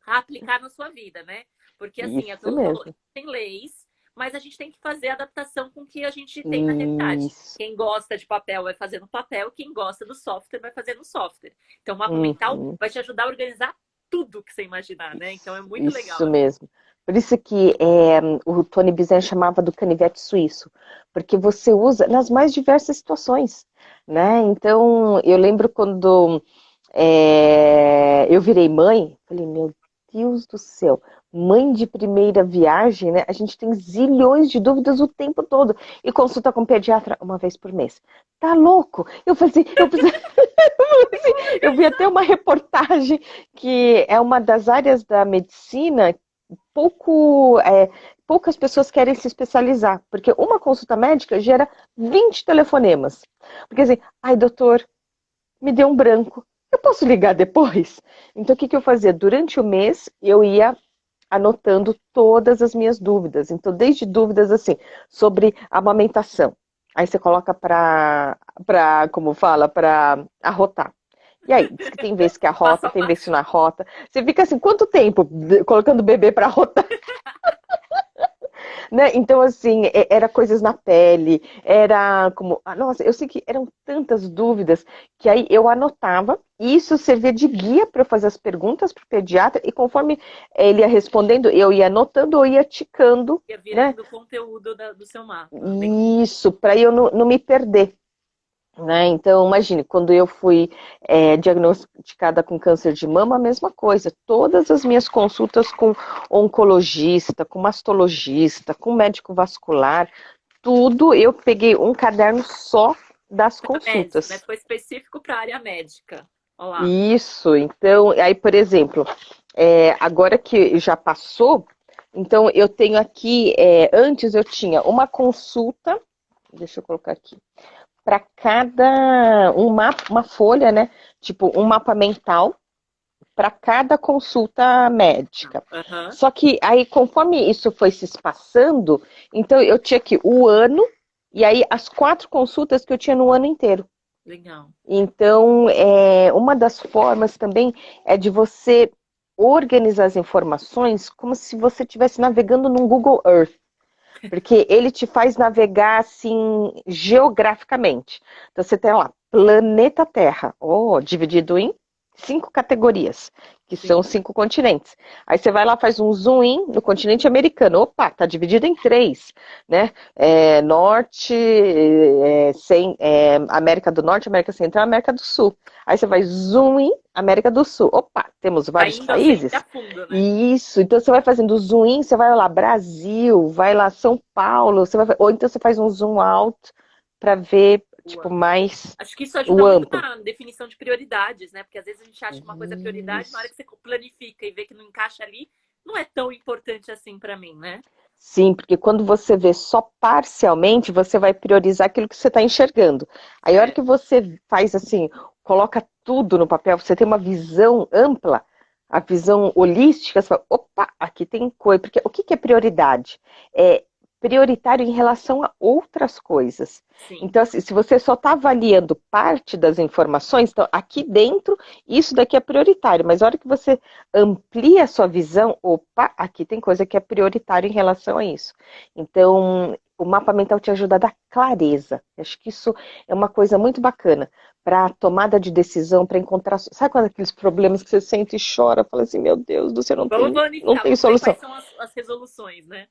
a aplicar na sua vida, né? Porque assim, é Isso aquilo que falou, mesmo. tem leis, mas a gente tem que fazer a adaptação com o que a gente tem na realidade. Isso. Quem gosta de papel vai fazer no papel, quem gosta do software vai fazer no software. Então, o mapa mental Uhum. vai te ajudar a organizar tudo que você imaginar, né? Então é muito legal. Isso mesmo. Por isso que o Tony Bizet chamava do canivete suíço, porque você usa nas mais diversas situações, né? Então, eu lembro quando eu virei mãe, falei, meu Deus do céu, mãe de primeira viagem, né? A gente tem zilhões de dúvidas o tempo todo. E consulta com pediatra 1 vez por mês. Tá louco? Eu falei assim, eu vi até uma reportagem que é uma das áreas da medicina poucas pessoas querem se especializar, porque uma consulta médica gera 20 telefonemas. Porque assim, ai doutor, me deu um branco, eu posso ligar depois? Então o que eu fazia? Durante o mês eu ia anotando todas as minhas dúvidas. Então, desde dúvidas assim, sobre amamentação. Aí você coloca como fala, para arrotar. E aí, diz que tem vezes que Passo arrota, a tem vezes que passo. não arrota. Você fica assim, quanto tempo colocando o bebê para arrotar? Né? Então, assim, era coisas na pele, era como. Nossa, eu sei que eram tantas dúvidas que aí eu anotava, e isso servia de guia para eu fazer as perguntas para o pediatra, e conforme ele ia respondendo, eu ia anotando ou ia ticando, Ia né? virando o conteúdo do seu mapa. Isso, para eu não me perder. Né? Então, imagine, quando eu fui diagnosticada com câncer de mama, a mesma coisa. Todas as minhas consultas com oncologista, com mastologista, com médico vascular, tudo eu peguei um caderno só das Foi médico, né? consultas. Foi específico para a área médica. Olá. Isso, então, aí, por exemplo, agora que já passou, então eu tenho aqui, antes eu tinha uma consulta, deixa eu colocar aqui, para cada uma folha, né? Tipo, um mapa mental para cada consulta médica. Aham, Só que aí, conforme isso foi se espaçando, então eu tinha aqui o ano e aí as 4 consultas que eu tinha no ano inteiro. legal. Então, uma das formas também é de você organizar as informações como se você estivesse navegando num Google Earth, porque ele te faz navegar assim geograficamente. Então você tem lá planeta Terra, dividido em 5 categorias, que são Sim. os 5 continentes. Aí você vai lá, faz um zoom in no continente americano. Opa, tá dividido em 3, né? Norte, América do Norte, América Central, América do Sul. Aí você vai zoom in, América do Sul. Opa, temos Vai vários indo sempre a países. fundo, né? Isso, então você vai fazendo zoom in, você vai lá Brasil, vai lá São Paulo, ou então você faz um zoom out para ver O tipo amplo. mais Acho que isso ajuda o muito amplo. na definição de prioridades, né? Porque às vezes a gente acha que uma coisa é prioridade, na hora Isso. que você planifica e vê que não encaixa ali, não é tão importante assim pra mim, né? Sim, porque quando você vê só parcialmente, você vai priorizar aquilo que você está enxergando. Aí a hora É, que você faz assim, coloca tudo no papel, você tem uma visão ampla, a visão holística, você fala, opa, aqui tem coisa. Porque o que é prioridade? É prioritário em relação a outras coisas. sim. Então, assim, se você só está avaliando parte das informações, então aqui dentro, isso daqui é prioritário, mas a hora que você amplia a sua visão, opa, aqui tem coisa que é prioritária em relação a isso. Então, o mapa mental te ajuda a dar clareza. Acho que isso é uma coisa muito bacana para tomada de decisão, para encontrar. Sabe quando aqueles problemas que você sente e chora, fala assim, meu Deus do céu, Vamos não planificar, tem vamos ver solução. quais são as resoluções, né?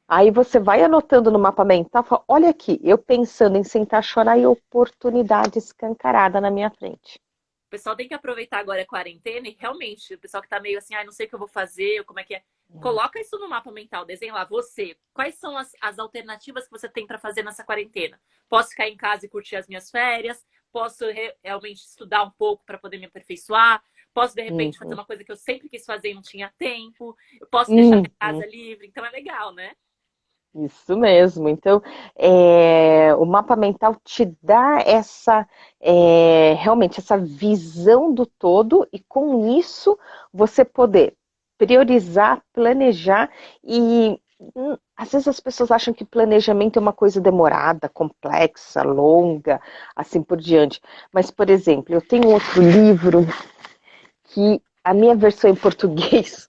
Aí você vai anotando no mapa mental, fala, olha aqui, eu pensando em sentar chorar e oportunidade escancarada na minha frente. O pessoal tem que aproveitar agora a quarentena e realmente, o pessoal que tá meio assim, ah, não sei o que eu vou fazer, como é que é. Coloca isso no mapa mental, desenha lá, você. Quais são as alternativas que você tem para fazer nessa quarentena? Posso ficar em casa e curtir as minhas férias? Posso realmente estudar um pouco para poder me aperfeiçoar? Posso, de repente, fazer Uhum. uma coisa que eu sempre quis fazer e não tinha tempo? Eu posso deixar minha Uhum. casa livre? Então é legal, né? Isso mesmo. Então, o mapa mental te dá realmente essa visão do todo e com isso você poder priorizar, planejar e às vezes as pessoas acham que planejamento é uma coisa demorada, complexa, longa, assim por diante. Mas, por exemplo, eu tenho outro livro que a minha versão em português,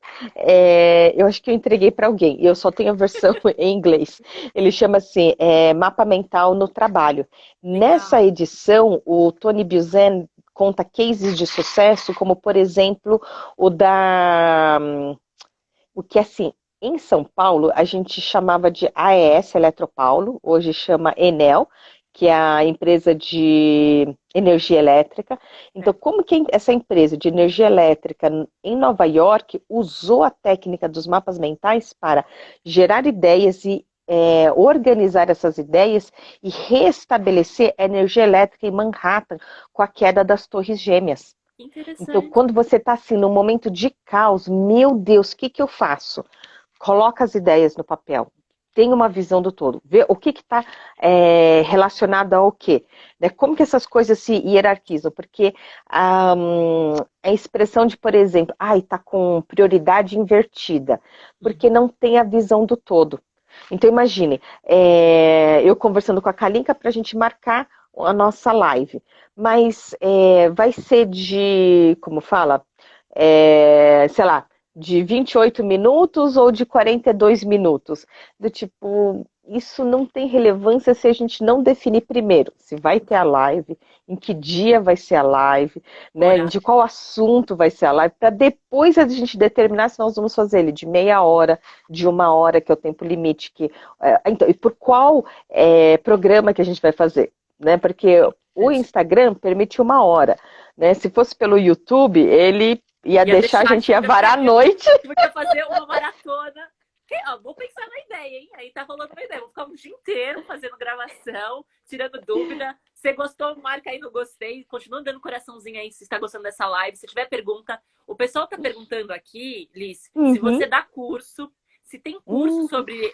eu acho que eu entreguei para alguém, e eu só tenho a versão em inglês. Ele chama assim, Mapa Mental no Trabalho. Nessa Legal. edição, o Tony Buzan conta cases de sucesso, como por exemplo o que assim, em São Paulo a gente chamava de AES Eletropaulo, hoje chama Enel, que é a empresa de energia elétrica. Então, Certo. como que essa empresa de energia elétrica em Nova York usou a técnica dos mapas mentais para gerar ideias e organizar essas ideias e restabelecer a energia elétrica em Manhattan com a queda das Torres Gêmeas. Então, Interessante. quando você está assim, num momento de caos, meu Deus, o que que eu faço? Coloca as ideias no papel. Tem uma visão do todo. Vê o que está relacionado ao quê. Né? Como que essas coisas se hierarquizam? Porque a expressão de, por exemplo, está com prioridade invertida, porque não tem a visão do todo. Então, imagine, eu conversando com a Kalinka para a gente marcar a nossa live. Mas vai ser como fala, sei lá, de 28 minutos ou de 42 minutos. Do tipo, isso não tem relevância se a gente não definir primeiro se vai ter a live, em que dia vai ser a live, né, Horário. de qual assunto vai ser a live, para depois a gente determinar se nós vamos fazer ele de meia hora, de uma hora, que é o tempo limite. Então, e por qual programa que a gente vai fazer? Né, porque o Instagram permite uma hora, né? Se fosse pelo YouTube, ele ia Ia deixar a deixar, gente ia ia ficar, varar a noite. podia fazer uma maratona. Vou pensar na ideia, hein? Aí tá rolando uma ideia. Vou ficar um dia inteiro fazendo gravação, tirando dúvida. Se gostou, marca aí no gostei. Continua dando coraçãozinho aí se está gostando dessa live. Se tiver pergunta, o pessoal tá perguntando aqui, Liz, se Uhum, você dá curso, se tem curso uhum. sobre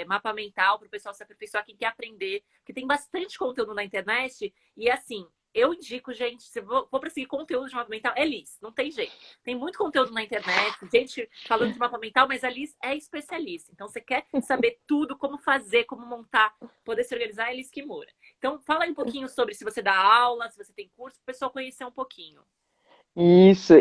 mapa mental para o pessoal se aperfeiçoar, quem quer aprender, porque tem bastante conteúdo na internet. E assim, eu indico, gente, se for para seguir conteúdo de mapa mental, é Liz, não tem jeito. Tem muito conteúdo na internet, gente falando de mapa mental, mas a Liz é especialista. Então, você quer saber tudo, como fazer, como montar, poder se organizar, é Liz Kimura. Então, fala aí um pouquinho sobre se você dá aula, se você tem curso, para o pessoal conhecer um pouquinho. Isso,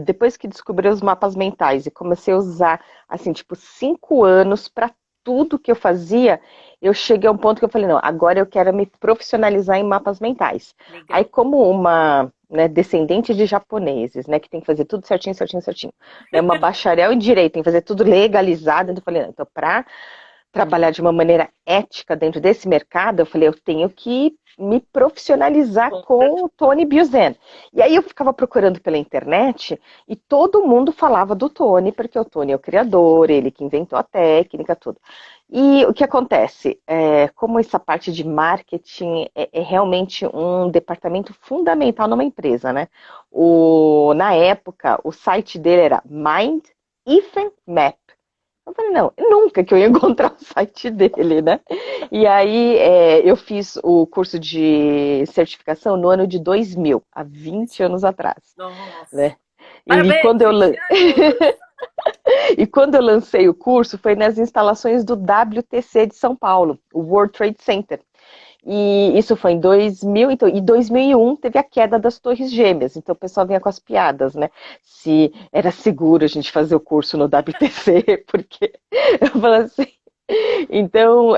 depois que descobri os mapas mentais e comecei a usar, assim, tipo, 5 anos para tudo que eu fazia, eu cheguei a um ponto que eu falei, não, agora eu quero me profissionalizar em mapas mentais. Aí, Legal. como uma, né, descendente de japoneses, né, que tem que fazer tudo certinho, certinho, certinho, né, uma bacharel em direito, tem que fazer tudo legalizado, então eu falei, não, então, para trabalhar de uma maneira ética dentro desse mercado, eu falei, eu tenho que me profissionalizar com o Tony Buzan. E aí eu ficava procurando pela internet e todo mundo falava do Tony, porque o Tony é o criador, ele que inventou a técnica, tudo. E o que acontece? Como essa parte de marketing é realmente um departamento fundamental numa empresa, né? Na época, o site dele era Mind Ethan Map. Eu falei, não, nunca que eu ia encontrar o site dele, né? E aí eu fiz o curso de certificação no ano de 2000, há 20 anos atrás, Nossa. né? E Parabéns, quando eu, 20 anos! e quando eu lancei o curso, foi nas instalações do WTC de São Paulo, o World Trade Center. E isso foi em 2000, então, e 2001 teve a queda das Torres Gêmeas, então o pessoal vinha com as piadas, né? Se era seguro a gente fazer o curso no WTC, porque eu falo assim, então,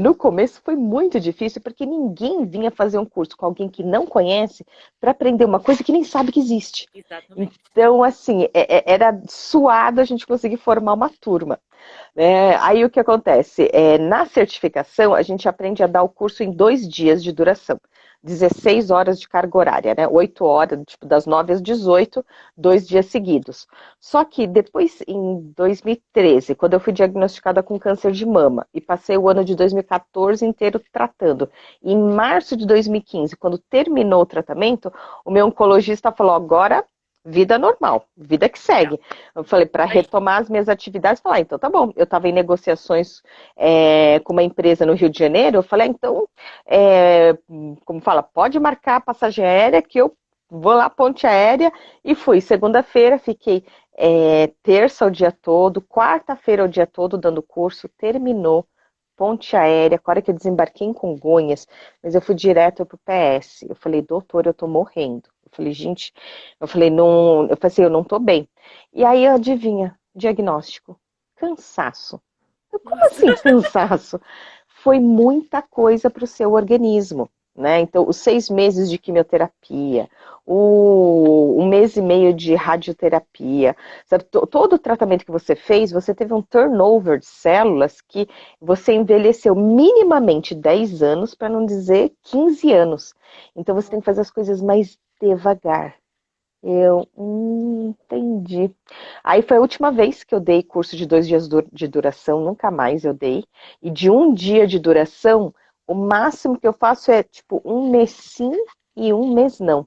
no começo foi muito difícil, porque ninguém vinha fazer um curso com alguém que não conhece para aprender uma coisa que nem sabe que existe. Exatamente. Então, assim, era suado a gente conseguir formar uma turma. Aí o que acontece? Na certificação, a gente aprende a dar o curso em 2 dias de duração. 16 horas de carga horária, né? 8 horas, tipo, das 9 às 18, 2 dias seguidos. Só que depois, em 2013, quando eu fui diagnosticada com câncer de mama e passei o ano de 2014 inteiro tratando, em março de 2015, quando terminou o tratamento, o meu oncologista falou: agora vida normal, vida que Legal. segue. Eu falei, para Aí, retomar as minhas atividades, falar, então tá bom. Eu estava em negociações com uma empresa no Rio de Janeiro, eu falei, então, como fala, pode marcar a passagem aérea que eu vou lá, ponte aérea, e fui. Segunda-feira, fiquei terça o dia todo, quarta-feira o dia todo dando curso, terminou. Ponte aérea, a hora que eu desembarquei em Congonhas, mas eu fui direto pro PS. Eu falei, doutor, eu tô morrendo. Eu falei, gente, não, eu falei assim, eu não tô bem. E aí, adivinha, diagnóstico, cansaço. Eu, como nossa. assim cansaço? Foi muita coisa para o seu organismo, né? Então, os 6 meses de quimioterapia, um mês e meio de radioterapia, sabe? Todo o tratamento que você fez, você teve um turnover de células que você envelheceu minimamente 10 anos, para não dizer 15 anos. Então, você tem que fazer as coisas mais devagar. Entendi. Aí foi a última vez que eu dei curso de 2 dias de duração, nunca mais eu dei. E de um dia de duração, o máximo que eu faço é tipo um mês sim e um mês não.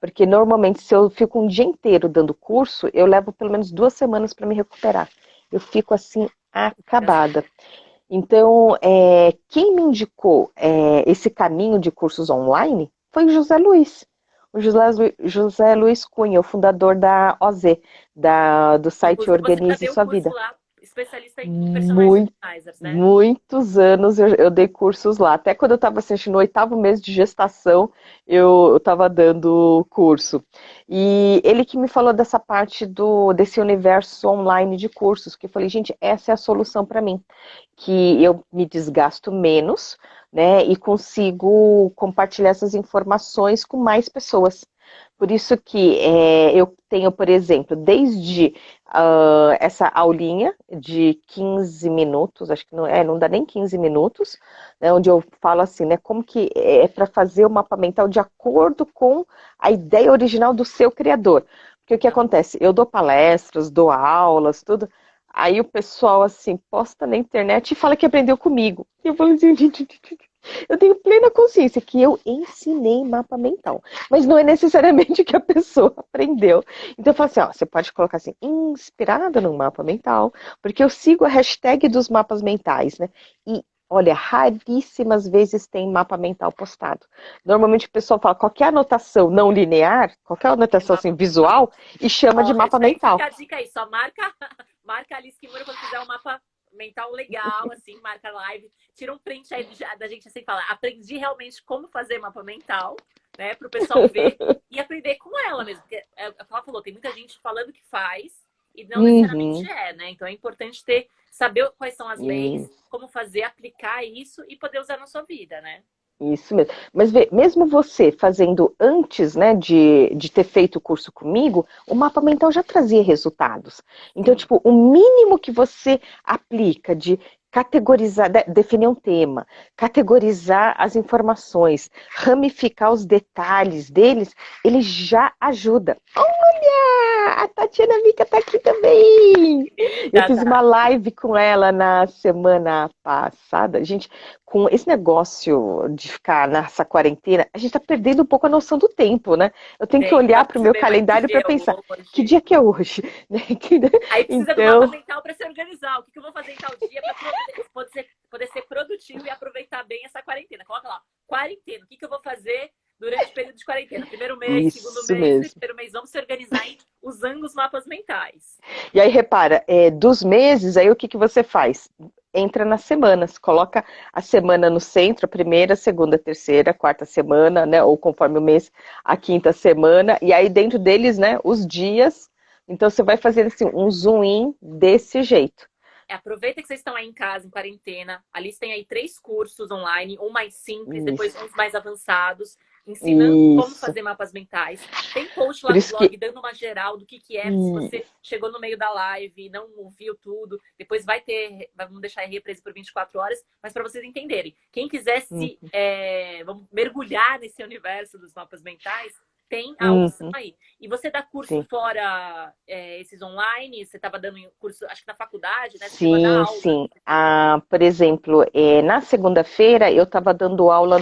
Porque normalmente, se eu fico um dia inteiro dando curso, eu levo pelo menos 2 semanas para me recuperar. Eu fico assim, acabada. Então, quem me indicou esse caminho de cursos online foi o José Luiz. O José Luiz Cunha, o fundador da OZ, do site Inclusive, você já Organize deu um Sua curso Vida. lá, especialista em personagens Muito, organizers, né? muitos anos eu dei cursos lá. Até quando eu estava assistindo o 8º mês de gestação, eu estava dando curso. E ele que me falou dessa parte desse universo online de cursos, que eu falei, gente, essa é a solução para mim. Que eu me desgasto menos, né, e consigo compartilhar essas informações com mais pessoas. Por isso que eu tenho, por exemplo, desde essa aulinha de 15 minutos, acho que não dá nem 15 minutos, né, onde eu falo assim, né, como que é para fazer o mapa mental de acordo com a ideia original do seu criador. Porque o que Legal. acontece? Eu dou palestras, dou aulas, tudo. Aí o pessoal, assim, posta na internet e fala que aprendeu comigo. E eu falo assim, gente, eu tenho plena consciência que eu ensinei mapa mental. Mas não é necessariamente que a pessoa aprendeu. Então eu falo assim, ó, você pode colocar assim, inspirada no mapa mental, porque eu sigo a hashtag dos mapas mentais, né? E olha, raríssimas vezes tem mapa mental postado. Normalmente o pessoal fala qualquer anotação não linear, qualquer É anotação mapa assim, mental. visual, e chama de Ó, mapa hashtag mental. fica a dica aí, só marca, marca a Alice Kimura quando fizer um mapa mental legal, assim, marca a live, tira um print aí da gente assim, fala, aprendi realmente como fazer mapa mental, né, pro pessoal ver e aprender com ela mesmo, porque é o que ela falou, tem muita gente falando que faz e não necessariamente Uhum. né, então é importante saber quais são as leis, como fazer, aplicar isso e poder usar na sua vida, né. Isso mesmo. Mas vê, mesmo você fazendo antes, né, de ter feito o curso comigo, o mapa mental já trazia resultados. Então, Sim. tipo, o mínimo que você aplica de categorizar, definir um tema, categorizar as informações, ramificar os detalhes deles, ele já ajuda. Olha, a Tatiana Mica tá aqui também. Eu Querida, fiz uma tá. live com ela na semana passada. Gente, com esse negócio de ficar nessa quarentena, a gente tá perdendo um pouco a noção do tempo, né? Eu tenho que Tem, olhar pra para o meu saber, mas que calendário dia para é pensar, que hoje? dia que é hoje? Né? Aí precisa do mapa Então, mental para se organizar. O que eu vou fazer em tal dia para poder ser produtivo e aproveitar bem essa quarentena? Coloca lá, quarentena. O que eu vou fazer durante o período de quarentena? Primeiro mês, segundo isso mês, mesmo. terceiro mês. Vamos se organizar usando os mapas mentais. E aí, repara, dos meses, aí o que você faz? Entra nas semanas, coloca a semana no centro, a primeira, segunda, terceira, quarta semana, né? Ou conforme o mês, a quinta semana, e aí dentro deles, né, os dias. Então você vai fazer assim, um zoom in desse jeito. Aproveita que vocês estão aí em casa, em quarentena. Ali tem aí 3 cursos online, um mais simples, depois Isso, uns mais avançados, ensinando como isso. fazer mapas mentais. Tem post lá Por no isso que. blog dando uma geral do que é, se você chegou no meio da live e não ouviu tudo, depois vamos deixar a reprise por 24 horas, mas para vocês entenderem. Quem quiser vamos mergulhar nesse universo dos mapas mentais, tem a opção Uhum, aí. E você dá curso sim. fora esses online? Você estava dando curso, acho que na faculdade, né? Você chegou a dar Sim, aula. sim. Por exemplo, na segunda-feira eu estava dando aula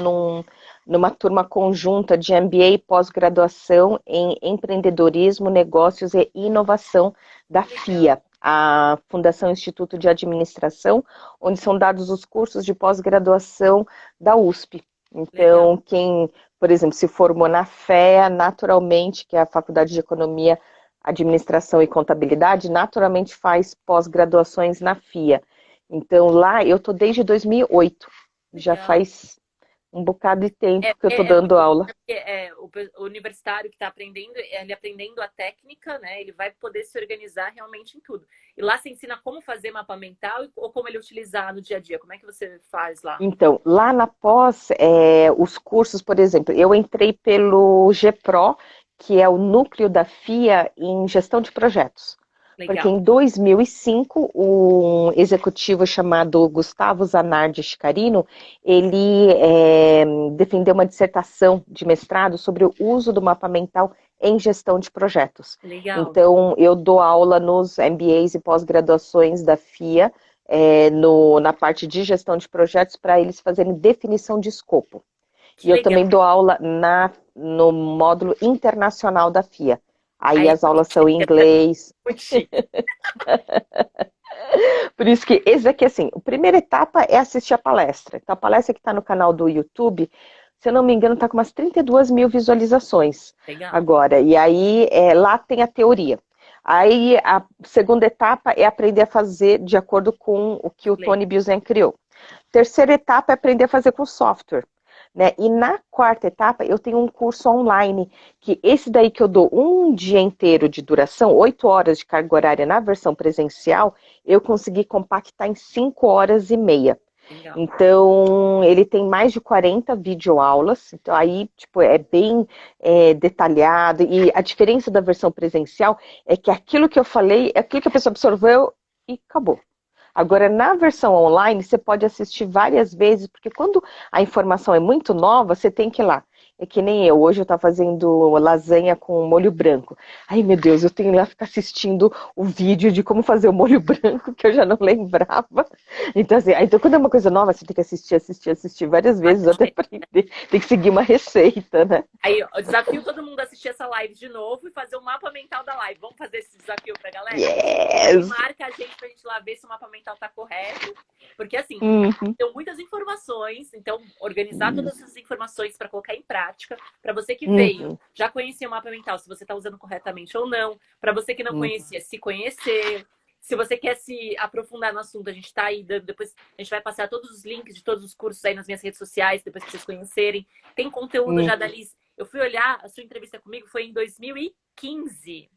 numa turma conjunta de MBA e pós-graduação em empreendedorismo, negócios e inovação da Que legal. FIA, a Fundação Instituto de Administração, onde são dados os cursos de pós-graduação da USP. Legal. Então, quem, por exemplo, se formou na FEA, naturalmente, que é a Faculdade de Economia, Administração e Contabilidade, naturalmente faz pós-graduações na FIA. Então lá eu tô desde 2008, já Legal. faz um bocado de tempo que eu tô É dando muito bom, aula. né? Porque o universitário que está aprendendo, ele aprendendo a técnica, né? Ele vai poder se organizar realmente em tudo. E lá você ensina como fazer mapa mental ou como ele utilizar no dia a dia. Como é que você faz lá? Então, lá na pós, os cursos, por exemplo, eu entrei pelo GPRO, que é o núcleo da FIA em gestão de projetos. Porque Legal. em 2005, um executivo chamado Gustavo Zanardi Scarino, ele defendeu uma dissertação de mestrado sobre o uso do mapa mental em gestão de projetos. Legal. Então, eu dou aula nos MBAs e pós-graduações da FIA, na parte de gestão de projetos, para eles fazerem definição de escopo. Que E eu legal. também dou aula no módulo internacional da FIA. Aí Aí, as aulas são em inglês. muito chique. Por isso que esse aqui, assim, a primeira etapa é assistir a palestra. Então, a palestra que está no canal do YouTube, se eu não me engano, está com umas 32 mil visualizações Legal. agora. E aí, lá tem a teoria. Aí, a segunda etapa é aprender a fazer de acordo com o que o Legal. Tony Buzan criou. Terceira etapa é aprender a fazer com software. Né? E na quarta etapa, eu tenho um curso online, que esse daí que eu dou um dia inteiro de duração, 8 horas de carga horária na versão presencial, eu consegui compactar em 5 horas e meia. Legal. Então, ele tem mais de 40 videoaulas, então aí, tipo, é bem detalhado, e a diferença da versão presencial é que aquilo que eu falei, é aquilo que a pessoa absorveu e acabou. Agora, na versão online, você pode assistir várias vezes, porque quando a informação é muito nova, você tem que ir lá É que nem eu. Hoje eu tava fazendo lasanha com molho branco. Ai, meu Deus, eu tenho lá que ficar assistindo o vídeo de como fazer o molho branco, que eu já não lembrava. Então, assim, então quando é uma coisa nova, você tem que assistir várias vezes até aprender. Tem que seguir uma receita, né? Aí, eu desafio todo mundo a assistir essa live de novo e fazer o mapa mental da live. Vamos fazer esse desafio pra galera? E Yes! marca a gente pra gente lá ver se o mapa mental tá correto. Porque, assim, Uhum, tem muitas informações, então organizar todas essas informações para colocar em prática. Para você que veio, uhum, já conhecia o mapa mental, se você está usando corretamente ou não. Para você que não uhum. conhecia, se conhecer. Se você quer se aprofundar no assunto, a gente está aí dando. Depois a gente vai passar todos os links de todos os cursos aí nas minhas redes sociais, depois que vocês conhecerem. Tem conteúdo já da Uhum. Liz. Eu fui olhar, a sua entrevista comigo foi em 2015.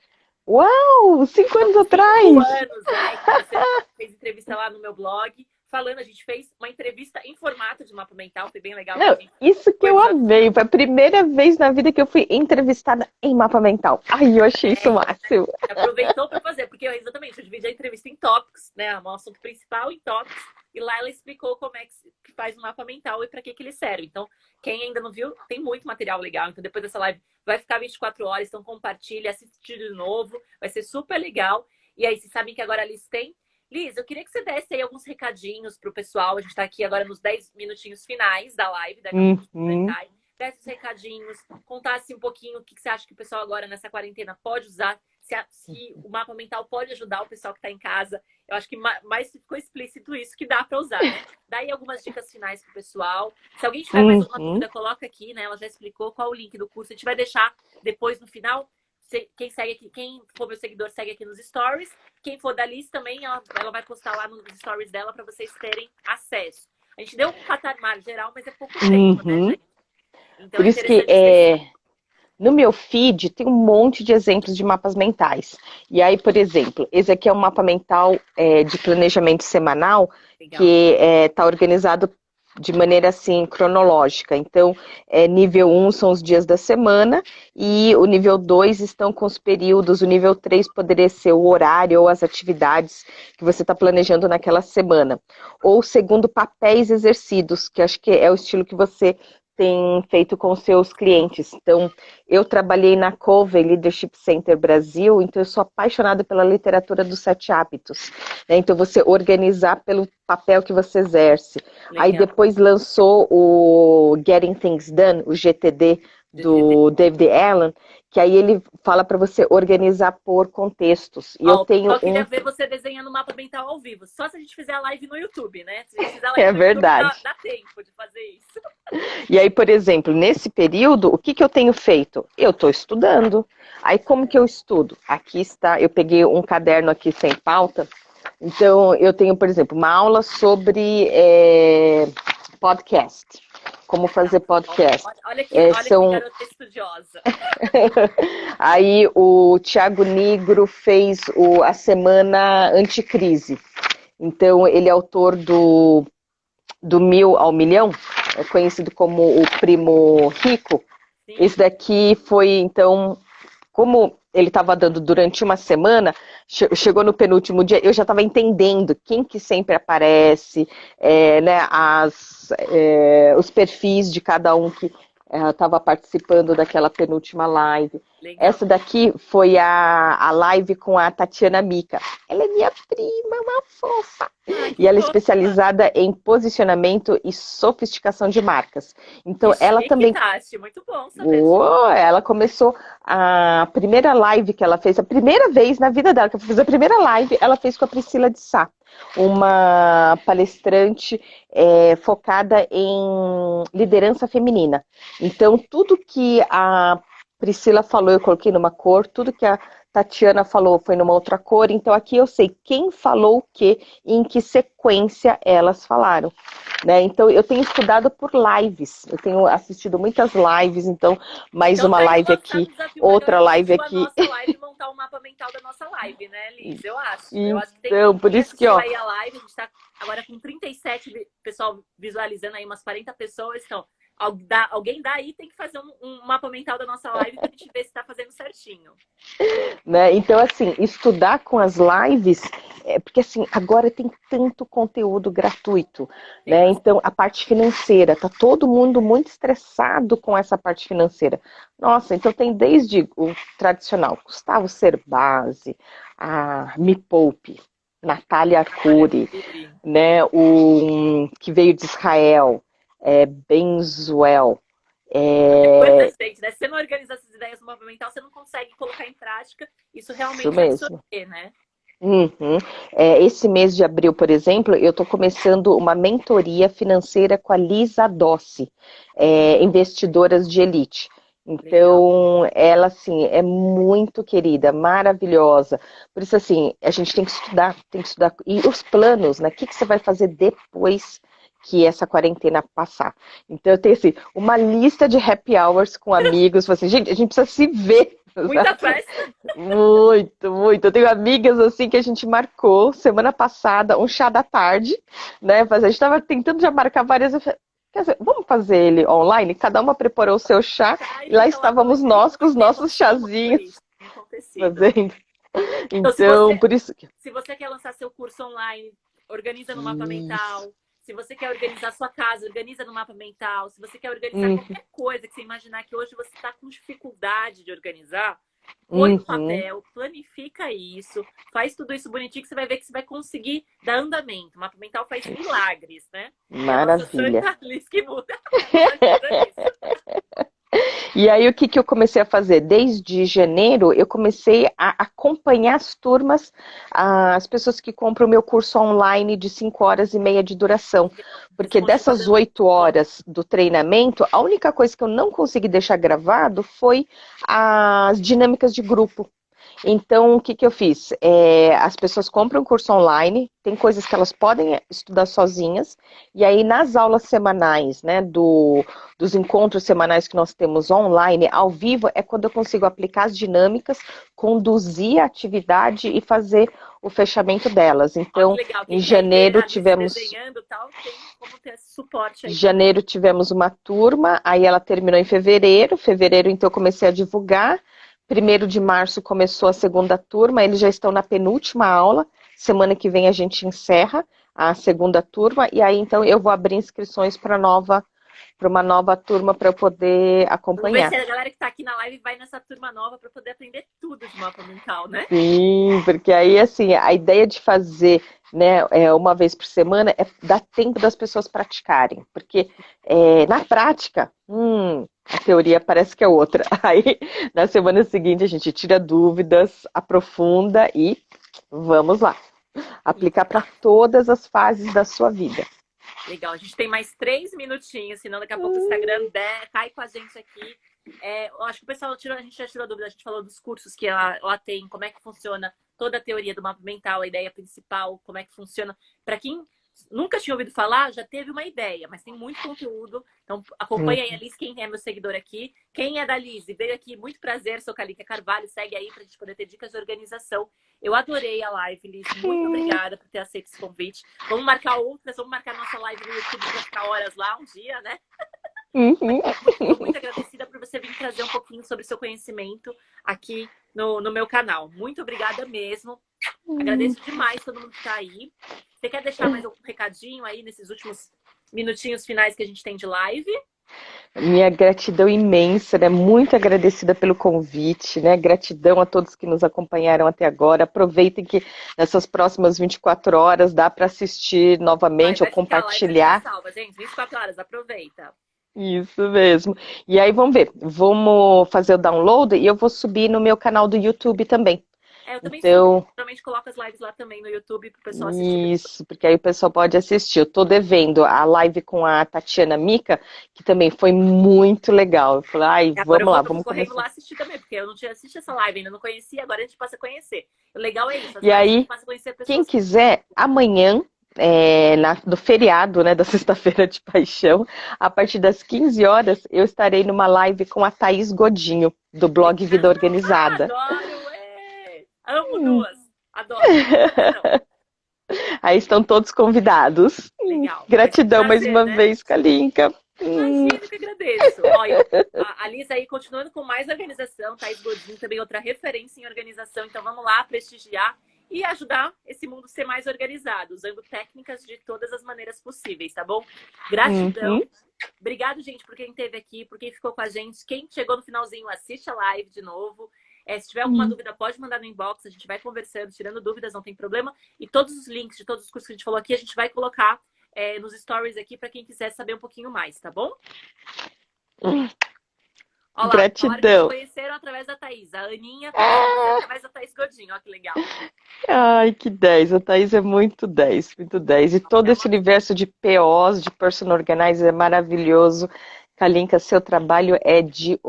Uau! 5 anos 5 atrás! anos, né? Que você fez entrevista lá no meu blog, falando, a gente fez uma entrevista em formato de mapa mental, foi bem legal Não, também. isso que Foi eu amei. desafio. Foi a primeira vez na vida que eu fui entrevistada em mapa mental. Ai, eu achei isso o É, máximo. aproveitou para fazer, porque exatamente, eu dividi a entrevista em tópicos, né? O assunto principal em tópicos, e lá ela explicou como é que faz o mapa mental e para que ele serve. Então, quem ainda não viu, tem muito material legal. Então, depois dessa live vai ficar 24 horas, então compartilha, assiste de novo, vai ser super legal. E aí, vocês sabem que agora a Liz tem. Liz, eu queria que você desse aí alguns recadinhos pro pessoal. A gente está aqui agora nos 10 minutinhos finais da live, daqui a pouco a gente vai Uhum. entrar. Desse os recadinhos, contasse um pouquinho o que você acha que o pessoal agora nessa quarentena pode usar, se o mapa mental pode ajudar o pessoal que está em casa. Eu acho que mais ficou explícito isso que dá para usar, né? Daí algumas dicas finais pro pessoal. Se alguém tiver mais alguma Uhum. dúvida, coloca aqui, né? Ela já explicou qual o link do curso. A gente vai deixar depois no final. Quem segue aqui, quem for meu seguidor, segue aqui nos stories. Quem for da Liz também, ela vai postar lá nos stories dela para vocês terem acesso. A gente deu um patamar geral, mas é pouco tempo, né, Uhum. gente? Então Por é isso que interessante vocês. no meu feed tem um monte de exemplos de mapas mentais. E aí, por exemplo, esse aqui é um mapa mental de planejamento semanal Legal. que está organizado de maneira assim cronológica. Então, nível 1 são os dias da semana e o nível 2 estão com os períodos, o nível 3 poderia ser o horário ou as atividades que você está planejando naquela semana. Ou segundo papéis exercidos, que acho que é o estilo que você tem feito com os seus clientes. Então, eu trabalhei na Covey Leadership Center Brasil, então eu sou apaixonada pela literatura dos 7 hábitos. Né? Então, você organizar pelo papel que você exerce. Aí Legal. depois lançou o Getting Things Done, o GTD, do David Allen, que aí ele fala para você organizar por contextos. E eu Ó, o tenho pessoal queria ver você desenhando o mapa mental ao vivo. Só se a gente fizer a live no YouTube, né? Se a gente fizer a live É no YouTube, dá, verdade. dá tempo de fazer isso. E aí, por exemplo, nesse período, o que que eu tenho feito? Eu estou estudando. Aí, como que eu estudo? Aqui está, eu peguei um caderno aqui sem pauta. Então, eu tenho, por exemplo, uma aula sobre podcast. Como fazer podcast. Olha que São garota estudiosa. Aí o Tiago Nigro fez a Semana Anticrise. Então, ele é autor do 1000 ao 1 milhão, é conhecido como o Primo Rico. Sim, Esse daqui foi, então, como ele estava dando durante uma semana, chegou no penúltimo dia, eu já estava entendendo quem que sempre aparece, né, os perfis de cada um que estava participando daquela penúltima live. legal. Essa daqui foi a live com a Tatiana Mica. Ela é minha prima, uma fofa. Ai, E que ela é fofa. especializada em posicionamento e sofisticação de marcas. Que Então, ela chique, também Tati. Muito bom saber disso. ela começou a primeira live que ela fez, a primeira vez na vida dela, que eu fiz a primeira live, ela fez com a Priscila de Sá, uma palestrante focada em liderança feminina. Então, tudo que a Priscila falou, eu coloquei numa cor, tudo que a Tatiana falou foi numa outra cor, então aqui eu sei quem falou o quê e em que sequência elas falaram. Né? Então, eu tenho estudado por lives, eu tenho assistido muitas lives, então, mais Então uma tá aí live lançado aqui, um desafio pra outra galera live assistir a aqui. nossa live e montar o mapa mental da nossa live, né, Liz? Eu acho. Eu acho que tem. Então, por Quem isso que, assistiu ó, aí a live, a gente tá agora com 37 pessoal visualizando aí, umas 40 pessoas. Então, Alguém daí tem que fazer um mapa mental da nossa live pra gente ver se tá fazendo certinho. Né? Então, assim, estudar com as lives, porque assim, agora tem tanto conteúdo gratuito, Tem né? bastante. Então, a parte financeira, tá todo mundo muito estressado com essa parte financeira. Nossa, então tem desde o tradicional, Gustavo Cerbasi, a Me Poupe, Natália Olha, Arcuri, Yuri. né? O que veio de Israel, Benzuel. Que coisa, É, gente, né? Se você não organizar essas ideias no mapa mental, você não consegue colocar em prática isso isso realmente mesmo. absorver, né? Uhum. Esse mês de abril, por exemplo, eu estou começando uma mentoria financeira com a Lisa Dossi, investidoras de elite. Legal. Então, ela, assim, é muito querida, maravilhosa. Por isso, assim, a gente tem que estudar, tem que estudar. E os planos, né? O que você vai fazer depois que essa quarentena passar? Então, eu tenho, assim, uma lista de happy hours com amigos. Assim, gente, a gente precisa se ver. Muita festa. Muito, muito. Eu tenho amigas assim que a gente marcou semana passada um chá da tarde, né? Mas a gente estava tentando já marcar várias. Quer dizer, vamos fazer ele online? Cada uma preparou o seu chá Tá, e e lá fica lá estávamos doido. nós com os Tem nossos acontecido muito chazinhos isso. Tem acontecido. fazendo. Então, Então, por isso que. se você quer lançar seu curso online, organiza no mapa Isso. mental. Se você quer organizar sua casa, organiza no mapa mental. Se você quer organizar Uhum, qualquer coisa que você imaginar que hoje você está com dificuldade de organizar, põe no uhum, papel, planifica isso, faz tudo isso bonitinho que você vai ver que você vai conseguir dar andamento. O mapa mental faz milagres, né? E a nossa maravilha. Santa Liz que muda nos ajuda nisso. E aí, o que, que eu comecei a fazer? Desde janeiro, eu comecei a acompanhar as turmas, as pessoas que compram o meu curso online de 5 horas e meia de duração. Você Porque continua dessas dando 8 aula. horas do treinamento, a única coisa que eu não consegui deixar gravado foi as dinâmicas de grupo. Então, o que, que eu fiz? As pessoas compram um curso online, tem coisas que elas podem estudar sozinhas, e aí nas aulas semanais, né, dos encontros semanais que nós temos online, ao vivo, é quando eu consigo aplicar as dinâmicas, conduzir a atividade e fazer o fechamento delas. Ó, que Então, legal. em Quem quer ver janeiro a Alice tivemos desenhando e tal, tem como ter esse suporte aí também. janeiro tivemos uma turma, aí ela terminou em fevereiro. Fevereiro, então, eu comecei a divulgar. 1º de março começou a segunda turma, eles já estão na penúltima aula. Semana que vem a gente encerra a segunda turma, e aí então eu vou abrir inscrições para uma nova turma para eu poder Vamos ver se acompanhar. a galera que tá aqui na live vai nessa turma nova para poder aprender tudo de mapa mental, né? Sim, porque aí assim, a ideia de fazer, né, uma vez por semana é dar tempo das pessoas praticarem, porque na prática, a teoria parece que é outra. Aí na semana seguinte a gente tira dúvidas, aprofunda e vamos lá, aplicar Então para tá. todas as fases da sua vida. Legal. A gente tem mais 3 minutinhos, senão daqui a pouco o Instagram cai com a gente aqui. Eu acho que o pessoal tirou, a gente já tirou dúvida, a gente falou dos cursos que ela tem, como é que funciona toda a teoria do mapa mental, a ideia principal, como é que funciona. Para quem nunca tinha ouvido falar, já teve uma ideia, mas tem muito conteúdo. Então acompanha aí a Liz, quem é meu seguidor aqui. Quem é da Liz e veio aqui, muito prazer, sou Kalinka Carvalho, segue aí pra gente poder ter dicas de organização. Eu adorei a live, Liz. Muito obrigada por ter aceito esse convite. Vamos marcar outras, vamos marcar nossa live no YouTube para ficar horas lá um dia, né? Uhum. Estou muito agradecida por você vir trazer um pouquinho sobre o seu conhecimento aqui no meu canal. Muito obrigada mesmo. Agradeço demais todo mundo que está aí. Você quer deixar mais algum recadinho aí nesses últimos minutinhos finais que a gente tem de live? Minha gratidão imensa, né? Muito agradecida pelo convite, né? Gratidão a todos que nos acompanharam até agora. Aproveitem que nessas próximas 24 horas dá para assistir novamente ou A live vai ficar compartilhar. salva, gente. 24 horas, aproveita. Isso mesmo. E aí, vamos ver. Vamos fazer o download e eu vou subir no meu canal do YouTube também. Eu também subo. Então, Geralmente coloco as lives lá também no YouTube para o pessoal assistir depois. isso, porque aí o pessoal pode assistir. Eu tô devendo a live com a Tatiana Mica, que também foi muito legal. Eu falei, ai, Agora eu vamos lá, vou vamos correndo começar. lá assistir também, porque eu não tinha assistido essa live ainda, não conhecia, agora a gente passa a conhecer. O legal é isso, as E lives a gente aí, passa a conhecer quem pessoas. quiser, amanhã, no feriado, né, da Sexta-feira de Paixão, a partir das 15 horas, eu estarei numa live com a Thaís Godinho, do blog Vida Organizada. Adoro! Amo duas! Adoro! Não. Aí estão todos convidados. Legal. Vai ser um Gratidão mais prazer, uma né? vez, Kalinka. Hum, Imagina que agradeço. Ó, a Liz aí continuando com mais organização, Thaís Godinho também outra referência em organização. Então vamos lá prestigiar e ajudar esse mundo a ser mais organizado, usando técnicas de todas as maneiras possíveis, tá bom? uhum, Gratidão. Obrigado, gente, por quem esteve aqui, por quem ficou com a gente. Quem chegou no finalzinho, assiste a live de novo. Se tiver alguma hum. dúvida, pode mandar no inbox, a gente vai conversando, tirando dúvidas, não tem problema. E todos os links de todos os cursos que a gente falou aqui, a gente vai colocar nos stories aqui para quem quiser saber um pouquinho mais, tá bom? Olha lá, falaram que me Gratidão. conheceram através da Thaís. A Aninha conheceu você através da Thaís Godinho, olha que legal. Ai, que 10. A Thaís é muito 10, muito 10. E todo É esse uma universo de POs, de Personal Organizer é maravilhoso. Kalinka, seu trabalho é de